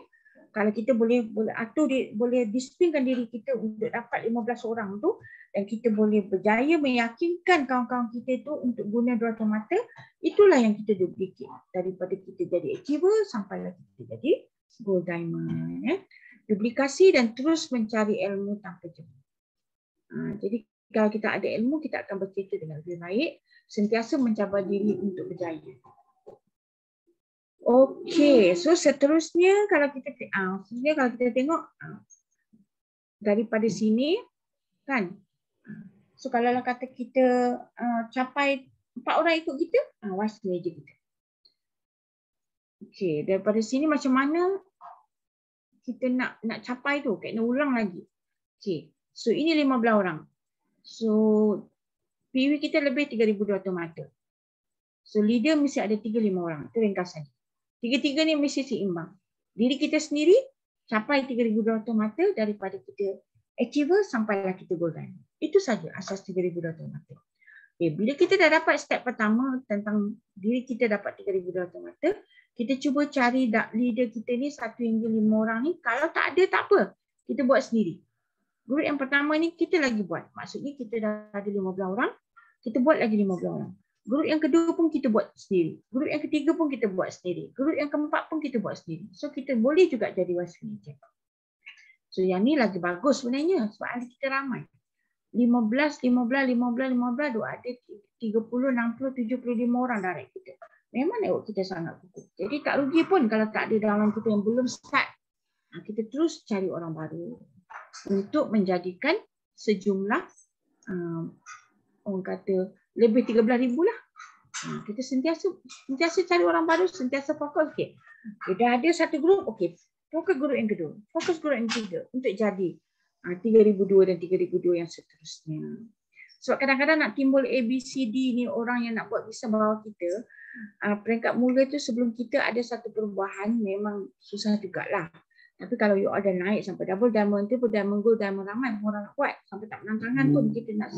kalau kita boleh atur, boleh disiplinkan diri kita untuk dapat 15 orang tu dan kita boleh berjaya meyakinkan kawan-kawan kita tu untuk guna 200 mata, itulah yang kita duplicate daripada kita jadi achiever sampailah kita jadi gold diamond. Duplikasi dan terus mencari ilmu tanpa jemu. Jadi kalau kita ada ilmu, kita akan bercerita dengan lebih baik, sentiasa mencabar diri untuk berjaya. Okey, so seterusnya kalau kita tengok daripada sini kan. So kalau kata kita capai 4 orang ikut kita, wasmi je kita. Okey, daripada sini macam mana kita nak capai tu, kena ulang lagi. Okey, so ini 15 orang. So PV kita lebih 3,200 mata. So leader mesti ada 3-5 orang. Itu ringkasan. 3-3 ni mesti seimbang. Diri kita sendiri capai 3,200 mata daripada kita achiever sampailah kita golden. Itu saja asas 3,200 mata. Okay, bila kita dah dapat step pertama tentang diri kita dapat 3,200 mata, kita cuba cari leader kita ni 1 hingga 5 orang ni. Kalau tak ada, tak apa. Kita buat sendiri. Grup yang pertama ni kita lagi buat. Maksudnya kita dah ada 15 orang, kita buat lagi 15 orang. Grup yang kedua pun kita buat sendiri. Grup yang ketiga pun kita buat sendiri. Grup yang keempat pun kita buat sendiri. So kita boleh juga jadi vice manager. So yang ni lagi bagus sebenarnya sebab ahli kita ramai. 15 tu ada 30, 60, 75 orang direct kita. Memang network kita sangat kukuh. Jadi tak rugi pun kalau tak ada dalam kita yang belum start. Kita terus cari orang baru untuk menjadikan sejumlah orang kata lebih 13,000 lah. Kita sentiasa cari orang baru, sentiasa fokus. Okay, dah ada satu grup, okay, fokus grup yang kedua, fokus grup yang ketiga untuk jadi 3,002 dan 3,002 yang seterusnya. Sebab kadang-kadang nak timbul ABCD ni orang yang nak buat bisa bawah kita, peringkat mula tu sebelum kita ada satu perubahan memang susah jugalah. Tapi kalau you ada naik sampai double diamond, triple diamond, gold diamond, ramai orang nak buat sampai tak menang tangan pun kita nak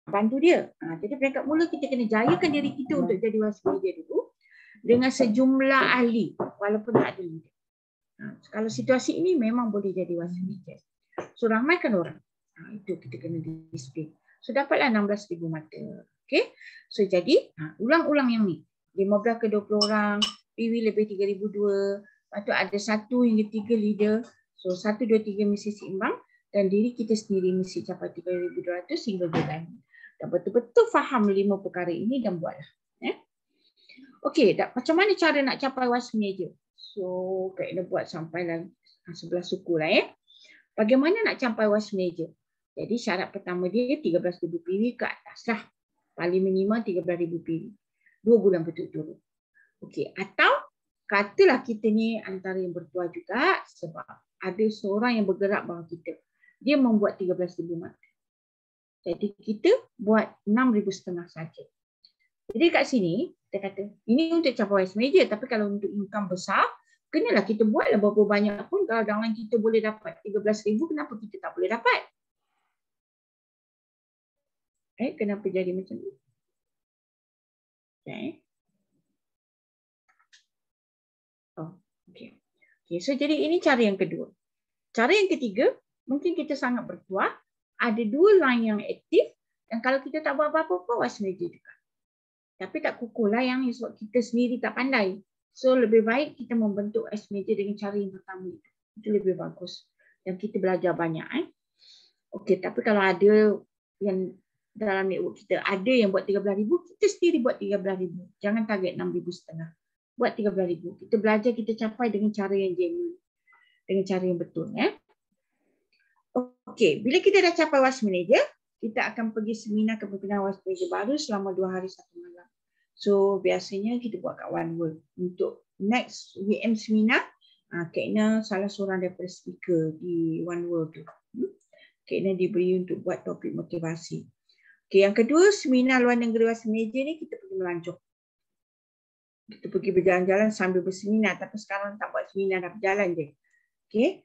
bantu dia. Jadi peringkat mula kita kena jayakan diri kita untuk jadi vice manager dulu dengan sejumlah ahli walaupun tak ada leader. Kalau situasi ini memang boleh jadi vice manager. So ramaikan orang. Itu kita kena display. So dapatlah 16,000 mata. Okay. So jadi ulang-ulang yang ni. 15 ke 20 orang, PV lebih 3,002. Lepas tu ada 1 hingga 3 leader. So 1, 2, 3 mesti seimbang. Dan diri kita sendiri mesti capai 3,200 hingga bulan. Dan betul-betul faham 5 perkara ini dan buatlah. Okey, macam mana cara nak capai vice manager? So, kena buat sampai 11 suku lah Bagaimana nak capai vice manager? Jadi syarat pertama dia 13,000 PV ke atas lah. Paling minimum 13,000 PV. 2 bulan berturut-turut. Okey, atau katalah kita ni antara yang bertuah juga sebab ada seorang yang bergerak bawah kita. Dia membuat 13,000 mata. Jadi kita buat 6,500 saja. Jadi kat sini kita kata ini untuk capai vice manager, tapi kalau untuk income besar kenalah kita buatlah berapa banyak pun. Kalau jangan kita boleh dapat 13,000, kenapa kita tak boleh dapat? Kenapa jadi macam ni? Okay. So jadi ini cara yang kedua. Cara yang ketiga, mungkin kita sangat bertuah. Ada 2 line yang aktif dan kalau kita tak buat apa-apa pun vice manager juga. Tapi tak kukuhlah yang ni sebab kita sendiri tak pandai. So lebih baik kita membentuk vice manager dengan cara yang pertama itu. Itu lebih bagus. Dan kita belajar banyak. Okey, tapi kalau ada yang dalam network kita ada yang buat 13,000, kita sendiri buat 13,000. Jangan target 6,500. Buat 13,000. Kita belajar, kita capai dengan cara yang genuine. Dengan cara yang betul. Okey, bila kita dah capai vice manager, kita akan pergi seminar kepimpinan vice manager baru selama 2 hari 1 malam. So biasanya kita buat kat One World. Untuk next WM seminar, Kak Ina salah seorang daripada speaker di One World tu. Kak Ina diberi untuk buat topik motivasi. Okey, yang kedua, seminar luar negeri vice manager ni kita pergi melancong. Kita pergi berjalan-jalan sambil berseminar, tapi sekarang tak buat seminar, dah berjalan je. Okey.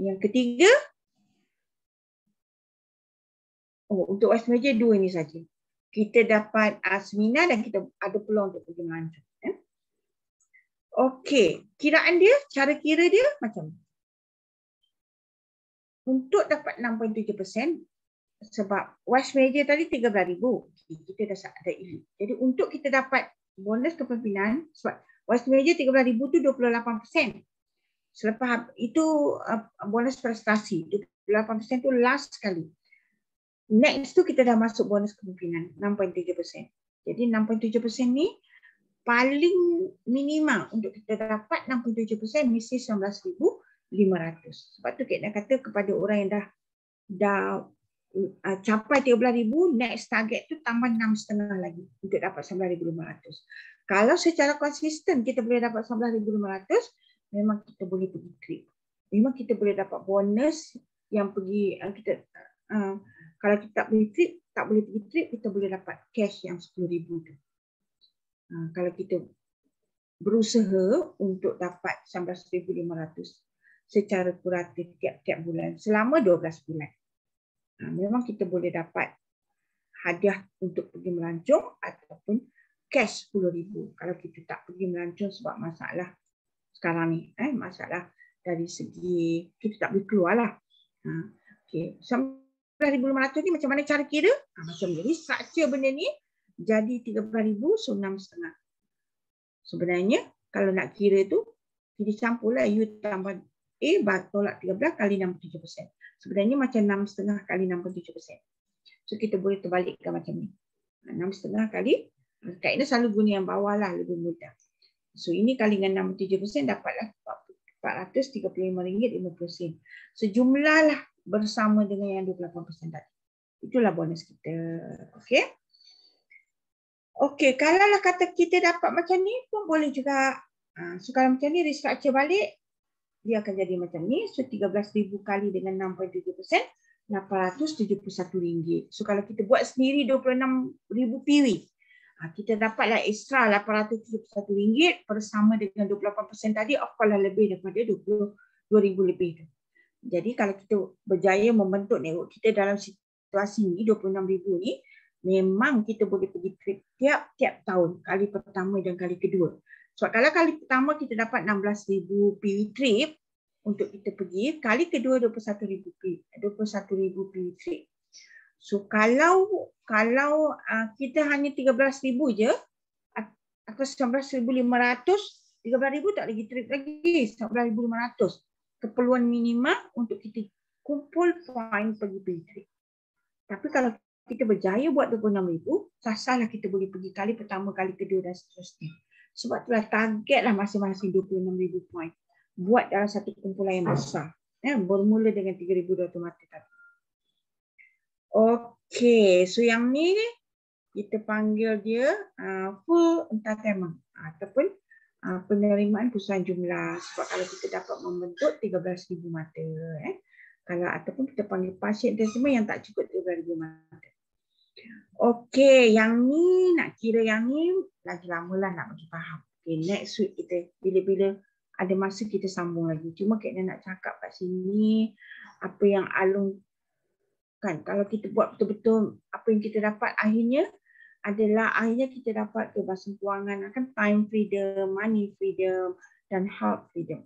Yang ketiga, untuk vice manager 2 ini saja. Kita dapat seminar dan kita ada peluang untuk pergi melancong. Okey, kiraan dia, cara kira dia macam ni. Untuk dapat 6.7%, sebab vice manager tadi 13,000, kita dah ada elite. Jadi untuk kita dapat bonus kepimpinan, sebab vice manager 13,000 tu 28%. Selepas itu bonus prestasi, 28% tu last sekali. Next tu kita dah masuk bonus kepimpinan 6.7%. Jadi 6.7% ni paling minimal untuk kita dapat 6.7% mesti 19,500. Sebab tu kita kata kepada orang yang dah capai 13,000, next target tu tambah 6,500 lagi untuk dapat 19,500. Kalau secara konsisten kita boleh dapat 19,500, memang kita boleh pergi trip. Memang kita boleh dapat bonus yang pergi kalau kita tak boleh pergi trip, kita boleh dapat cash yang 10,000 tu. Kalau kita berusaha untuk dapat 19,500 secara kuratif tiap-tiap bulan selama 12 bulan. Memang kita boleh dapat hadiah untuk pergi melancong ataupun cash 10,000 kalau kita tak pergi melancong sebab masalah sekarang ni. Masalah dari segi kita tak boleh keluar lah. Okay. 19,500 ni macam mana cara kira? Macam ni. Struktur benda ni jadi 13,000, so 6,5. Sebenarnya kalau nak kira tu, kita campurlah U tambah A tolak 13 kali 67%. Sebenarnya macam 6,5 kali 67%. So kita boleh terbalikkan macam ni. 6,5 kali, kaedah selalu guna yang bawah lah, lebih mudah. So ini kali dengan 67% dapatlah RM435.50. Sejumlah lah bersama dengan yang 28% tadi. Itulah bonus kita. Okey. Okey, kalaulah kata kita dapat macam ni pun boleh juga. So kalau macam ni restructure balik, dia akan jadi macam ni. So 13,000 kali dengan 6.7%, RM871. So kalau kita buat sendiri 26,000 PW, kita dapatlah extra RM871 bersama dengan 28% tadi, of course lah lebih daripada 22,000 lebih tu. Jadi kalau kita berjaya membentuk network kita dalam situasi ni, 26,000 ni, memang kita boleh pergi trip tiap-tiap tahun, kali pertama dan kali kedua. So kalau kali pertama kita dapat 16,000 PW trip untuk kita pergi, kali kedua 21,000 PW trip. So kalau kita hanya 13,000 je atau 19,500, 13,000 tak lagi trip lagi, 19,500. Keperluan minima untuk kita kumpul poin pergi trip. Tapi kalau kita berjaya buat 26,000, sasarlah kita boleh pergi kali pertama, kali kedua dan seterusnya. Sebab itulah targetlah masing-masing 26,000 poin. Buat dalam satu kumpulan yang besar. Bermula dengan 3,200 mata tadi. Okey, so yang ni kita panggil dia full entitlement ataupun penerimaan pusat jumlah. Sebab kalau kita dapat membentuk 13,000 mata. Kalau ataupun kita panggil partial entitlement yang tak cukup 13,000 mata. Okey, yang ni nak kira yang ni lagi lama lah nak bagi faham. Okay, next week kita bila-bila ada masa kita sambung lagi. Cuma kita nak cakap kat sini apa yang Alung kan, kalau kita buat betul-betul apa yang kita dapat akhirnya kita dapat kebebasan kewangan, akan time freedom, money freedom dan health freedom.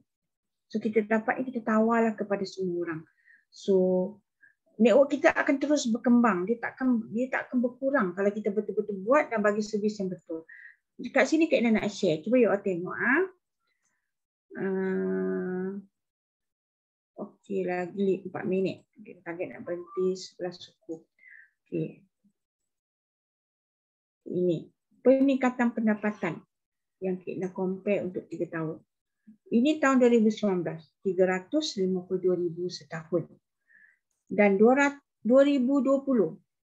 So kita dapat kita tawarlah kepada semua orang. So network kita akan terus berkembang. Dia tak akan berkurang kalau kita betul-betul buat dan bagi servis yang betul. Dekat sini Kak Ina nak share. Cuba you all tengok. Okey, lagi 4 minit. Kita target nak berhenti 11 suku. Okey. Ini peningkatan pendapatan yang Kak Ina compare untuk 3 tahun. Ini tahun 2019, 352,000 setahun. Dan 2020,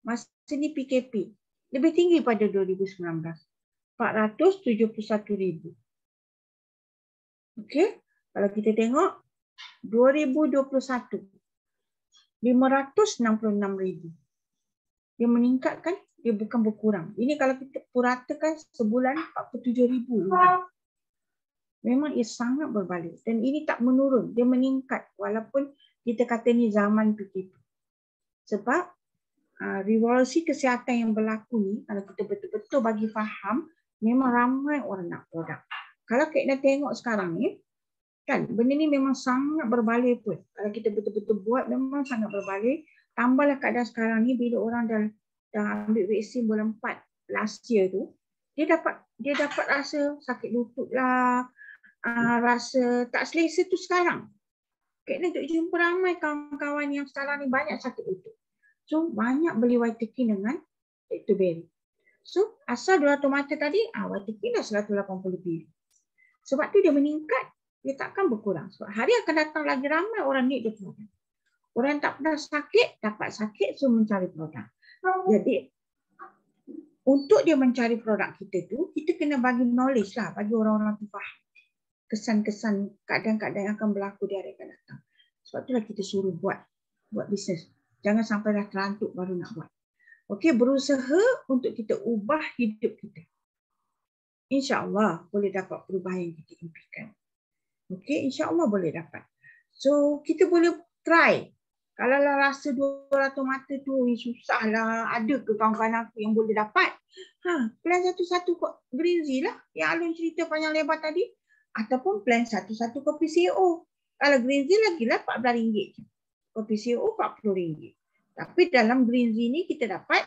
masa ni PKP, lebih tinggi pada 2019, 471,000. Okey, kalau kita tengok 2021, 566,000. Dia meningkat kan, dia bukan berkurang. Ini kalau kita puratakan sebulan 47,000. Memang ia sangat berbalik dan ini tak menurun, dia meningkat walaupun kita kata ni zaman PKP. Sebab revolusi kesihatan yang berlaku ni, kalau kita betul-betul bagi faham, memang ramai orang nak produk. Kalau Kak Ina tengok sekarang ni, kan benda ni memang sangat berbalik pun. Kalau kita betul-betul buat memang sangat berbalik. Tambahlah keadaan sekarang ni bila orang dah ambil vaksin bulan 4 last year tu, dia dapat rasa sakit lutut lah, rasa tak selesa tu sekarang. Kak Ina jumpa ramai kawan-kawan yang sekarang ni banyak sakit lutut. So banyak beli Whiteking dengan Ectoberry. So asal 200 mata tadi, Whiteking dah 180 lebih. Sebab tu dia meningkat, dia takkan berkurang. Sebab hari akan datang lagi ramai orang ni dia produk. Orang yang tak pernah sakit, dapat sakit, so mencari produk. Jadi untuk dia mencari produk kita tu, kita kena bagi knowledge lah, bagi orang-orang tu faham kesan-kesan keadaan-keadaan yang akan berlaku di hari akan datang. Sebab itulah kita suruh buat bisnes. Jangan sampai dah terantuk baru nak buat. Okey, berusaha untuk kita ubah hidup kita. InsyaAllah boleh dapat perubahan yang kita impikan. Okey, insyaAllah boleh dapat. So, kita boleh try. Kalau lah rasa 200 mata tu susahlah, ada ke kawan-kawan aku yang boleh dapat? Plan satu-satu kok Green lah, yang Alun cerita panjang lebar tadi. Ataupun plan satu-satu kopi CO. Kalau Green Z lagilah RM14 je. Kopi CO RM40. Tapi dalam Green Z ni kita dapat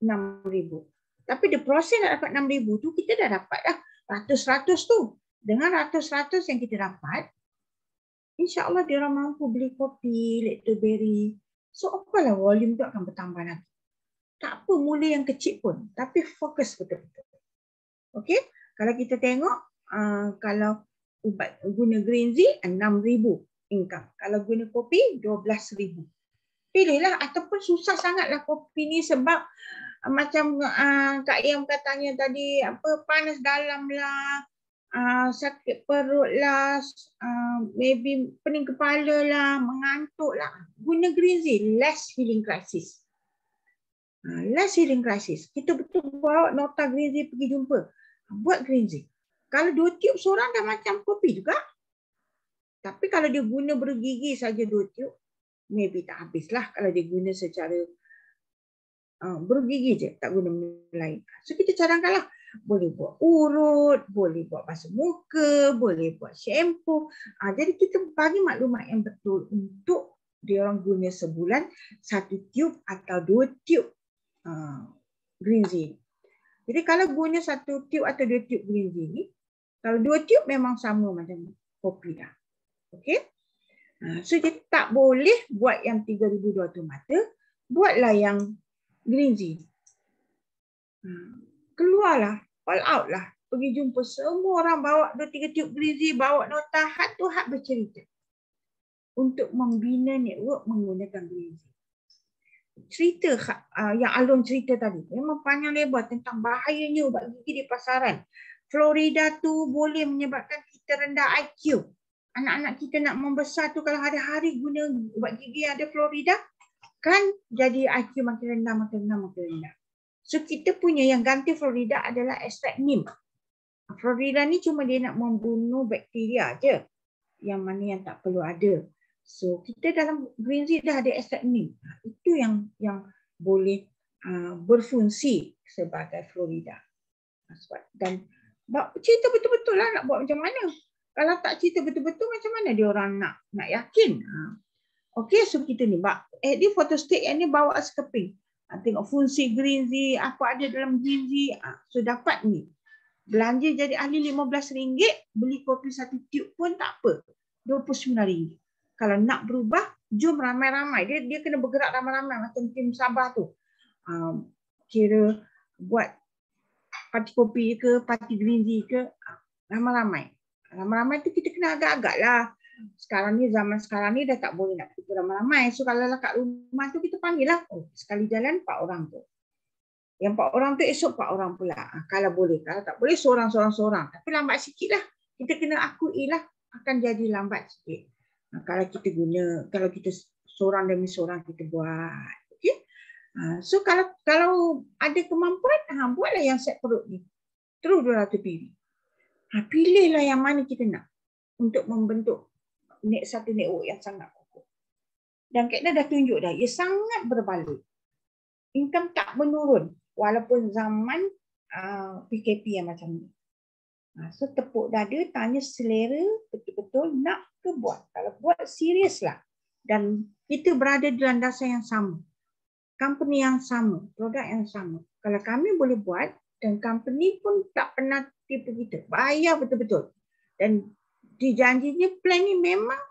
RM6,000. Tapi the proses nak dapat 6,000 tu kita dah dapat dah ratus-ratus tu. Dengan ratus-ratus yang kita dapat, insya-Allah dia orang mampu beli kopi, lactoberry. So apalah volume tu akan bertambah lagi. Tak apa mula yang kecil pun, tapi fokus betul-betul. Okey, kalau kita tengok kalau ubat guna green tea 6,000 income. Kalau guna kopi 12,000. Pilihlah, ataupun susah sangatlah kopi ni sebab macam Kak Yang katanya tadi, apa panas dalam lah, sakit perut lah, maybe pening kepala lah, mengantuk lah. Guna green tea, less healing crisis. Less healing crisis. Kita betul bawa nota green tea pergi jumpa. Buat green tea. Kalau 2 tiup seorang dah macam kopi juga. Tapi kalau dia guna bergigi saja 2 tiup, maybe tak habislah kalau dia guna secara bergigi je, tak guna benda lain. So kita cadangkanlah, boleh buat urut, boleh buat basuh muka, boleh buat shampoo. Jadi kita bagi maklumat yang betul untuk dia orang guna sebulan 1 tiup atau 2 tiup green tea. Jadi kalau guna 1 tiup atau 2 tiup green tea ni, kalau 2 tiup memang sama macam kopi dah. Okey? So dia tak boleh buat yang 3,200 mata, buatlah yang green tea. Keluarlah, all out lah. Pergi jumpa semua orang, bawa 2-3 tiup green tea, bawa nota hat tu hat bercerita. Untuk membina network menggunakan green tea. Cerita yang Alun cerita tadi, memang panjang lebar tentang bahayanya ubat gigi di pasaran. Florida tu boleh menyebabkan kita rendah IQ. Anak-anak kita nak membesar tu kalau hari-hari guna ubat gigi yang ada Florida, kan jadi IQ makin rendah, makin rendah, makin rendah. So kita punya yang ganti Florida adalah ekstrak neem. Florida ni cuma dia nak membunuh bakteria je, yang mana yang tak perlu ada. So kita dalam green tea dah ada ekstrak neem. Itu yang boleh berfungsi sebagai Florida. Dan cerita betul-betul lah nak buat macam mana. Kalau tak cerita betul-betul, macam mana dia orang nak yakin? Okey, so kita ni di photostat yang ni bawa sekeping. Tengok fungsi green tea, apa ada dalam green tea. So dapat ni. Belanja jadi ahli RM15, beli kopi 1 tiup pun tak apa. RM29. Kalau nak berubah, jom ramai-ramai. Dia kena bergerak ramai-ramai macam tim Sabah tu. Kira buat parti kopi ke, parti green tea ke, ramai-ramai. Ramai-ramai tu kita kena agak-agak lah. Sekarang ni, zaman sekarang ni dah tak boleh nak pergi ramai-ramai. So kalau kat rumah tu kita panggil lah. Sekali jalan 4 orang tu. Yang 4 orang tu esok 4 orang pula. Kalau boleh. Kalau tak boleh seorang-seorang. Tapi lambat sikit lah. Kita kena akui lah akan jadi lambat sikit. Kalau kita guna, kalau kita seorang demi seorang kita buat. Okay? So kalau ada kemampuan, buatlah yang set perut ni. Terus 200 biri. Pilihlah yang mana kita nak untuk membentuk satu network yang sangat kukuh. Dan Kak Ina dah tunjuk dah, ia sangat berbaloi. Income tak menurun walaupun zaman PKP yang macam ni. So tepuk dada, tanya selera betul-betul nak ke buat. Kalau buat serius lah. Dan kita berada di landasan yang sama. Company yang sama, produk yang sama. Kalau kami boleh buat dan company pun tak pernah tipu kita. Bayar betul-betul. Dan dijanjinya plan ni memang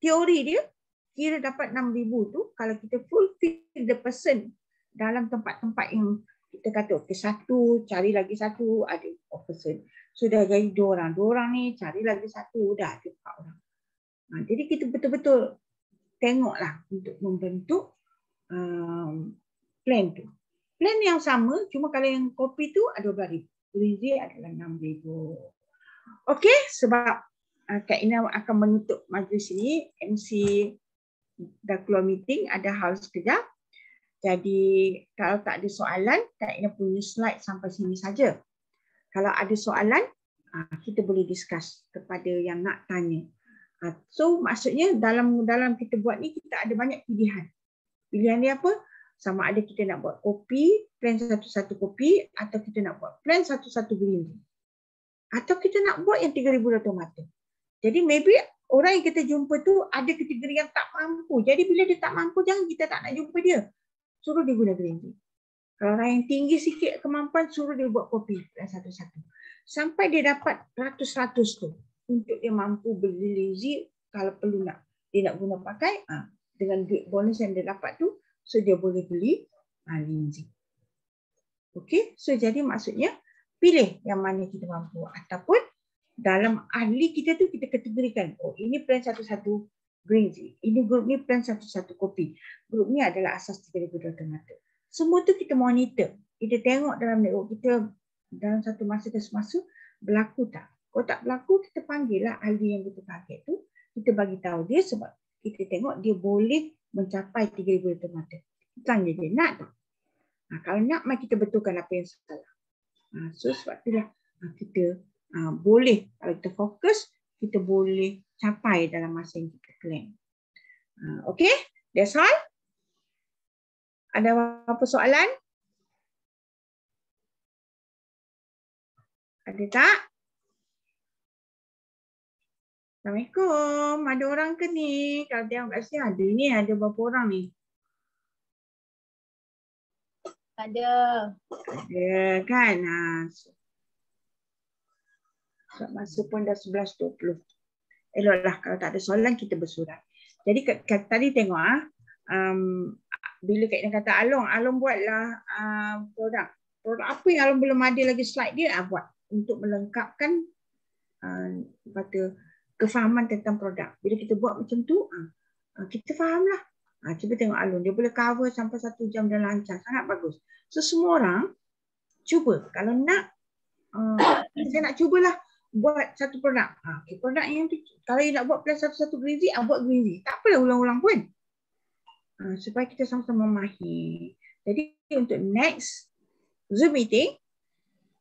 teori dia kira dapat 6,000 tu kalau kita fulfill the person dalam tempat-tempat yang kita kata okey, 1 cari lagi 1 ada person. Sudah jadi 2 orang. 2 orang ni cari lagi 1 dah ada 4 orang. Jadi kita betul-betul tengoklah untuk membentuk plan tu. Plan yang sama, cuma kalau yang kopi tu ada 12,000. Green tea adalah 6,000. Okey, sebab Kak Ina akan menutup majlis ini. MC dah keluar meeting, ada hal sekejap. Jadi kalau tak ada soalan, Kak Ina punya slide sampai sini saja. Kalau ada soalan, kita boleh discuss kepada yang nak tanya. So maksudnya dalam kita buat ni kita ada banyak pilihan. Pilihan dia apa? Sama ada kita nak buat kopi, plan satu-satu kopi, atau kita nak buat plan satu-satu green tea. Atau kita nak buat yang 3,200 mata. Jadi maybe orang yang kita jumpa tu ada kategori yang tak mampu. Jadi bila dia tak mampu, jangan kita tak nak jumpa dia. Suruh dia guna green tea. Kalau orang yang tinggi sikit kemampuan, suruh dia buat kopi satu-satu. Sampai dia dapat ratus-ratus tu. Untuk dia mampu beli lazy, kalau perlu dia nak guna pakai, dengan duit bonus yang dia dapat tu, so dia boleh beli lazy. Okey, so jadi maksudnya pilih yang mana kita mampu. Ataupun dalam ahli kita tu kita kategorikan, oh ini plan satu-satu green tea, ini grup ni plan satu-satu kopi, grup ni adalah asas 3,200 mata. Semua tu kita monitor. Kita tengok dalam network kita dalam satu masa ke semasa berlaku tak. Kalau tak berlaku, kita panggil lah ahli yang kita target tu. Kita bagi tahu dia sebab kita tengok dia boleh mencapai 3,200 mata. Tanya dia, nak tak? Kalau nak, mari kita betulkan apa yang salah. So sebab itulah kita boleh, kalau kita fokus, kita boleh capai dalam masa yang kita plan. Okay, that's all. Ada apa soalan? Ada tak? Assalamualaikum. Ada orang ke ni? Kalau tengok kat sini ada ni. Ada berapa orang ni? Ada. Ada kan? Sebab masa pun dah 11.20. Eloklah kalau tak ada soalan kita bersurat. Jadi tadi tengok bila Kak Ina kata Along buatlah produk. Produk apa yang Along belum ada lagi slide dia buat untuk melengkapkan kata kefahaman tentang produk. Bila kita buat macam tu, kita fahamlah. Cuba tengok Along, dia boleh cover sampai 1 jam dan lancar, sangat bagus. So semua orang cuba. Kalau nak, saya nak cubalah buat satu produk. Okay, produk yang tu, kalau you nak buat plan satu-satu green tea, buat green tea. Tak apalah ulang-ulang pun. Supaya kita sama-sama mahir. Jadi untuk next Zoom meeting,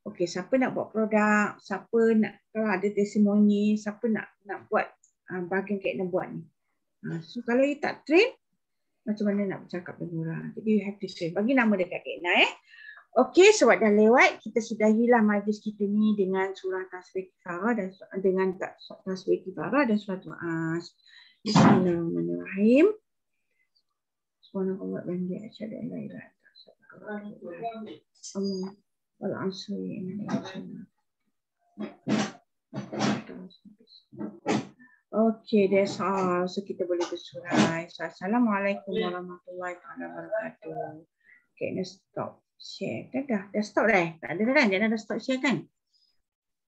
okay, siapa nak buat produk, siapa nak, kalau ada testimoni, siapa nak buat bahagian Kak Ina buat ni. So kalau you tak train, macam mana nak bercakap dengan orang. Jadi you have to train. Bagi nama dekat Kak Ina. Okey, sebab dah lewat, kita sudahilah majlis kita ni dengan surah tasbih kifarah dan dengan tasbih kifarah dan surah As. Bismillahirrahmanirrahim. Subhanallah wa bihamdihi asyhadu an la ilaha illallah. Wal 'asri innal insana. Okey, that's all. So kita boleh bersurai. So, Assalamualaikum warahmatullahi wabarakatuh. Okay, let's stop share. Dah stop dah. Tak ada kan? Dia dah stop share kan?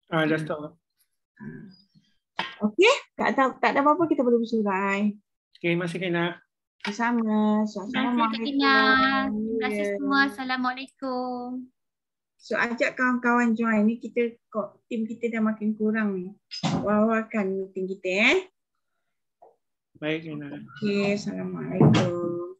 Dah stop. Okey, tak ada apa-apa, kita boleh bersurai. Terima kasih Kak. Bersama. Terima kasih Kak Ina. Terima kasih semua. Assalamualaikum. So ajak kawan-kawan join ni, kita tim kita dah makin kurang ni. Wawakan meeting kita Baik Kak. Okey, Assalamualaikum.